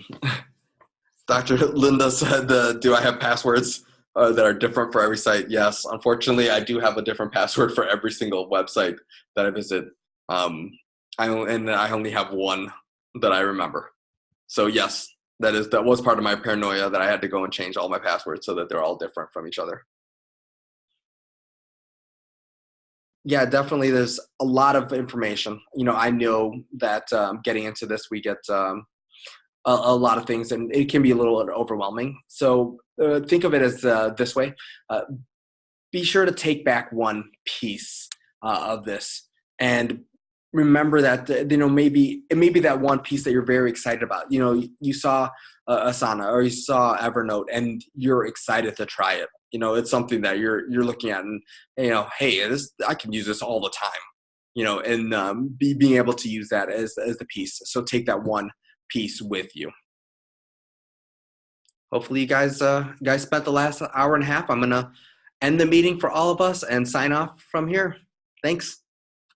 Dr. Linda said, do I have passwords that are different for every site? Yes, unfortunately, I do have a different password for every single website that I visit. And I only have one that I remember. So yes, that was part of my paranoia, that I had to go and change all my passwords so that they're all different from each other. Yeah, definitely. There's a lot of information. You know, I know that getting into this, we get a lot of things, and it can be a little overwhelming. So think of it as this way. Be sure to take back one piece of this, and remember that maybe it may be that one piece that you're very excited about. You know, you saw Asana or you saw Evernote, and you're excited to try it. You know, it's something that you're looking at, and hey, I can use this all the time. You know, and being able to use that as the piece. So take that one piece with you. Hopefully you guys spent the last hour and a half. I'm gonna end the meeting for all of us and sign off from here. Thanks.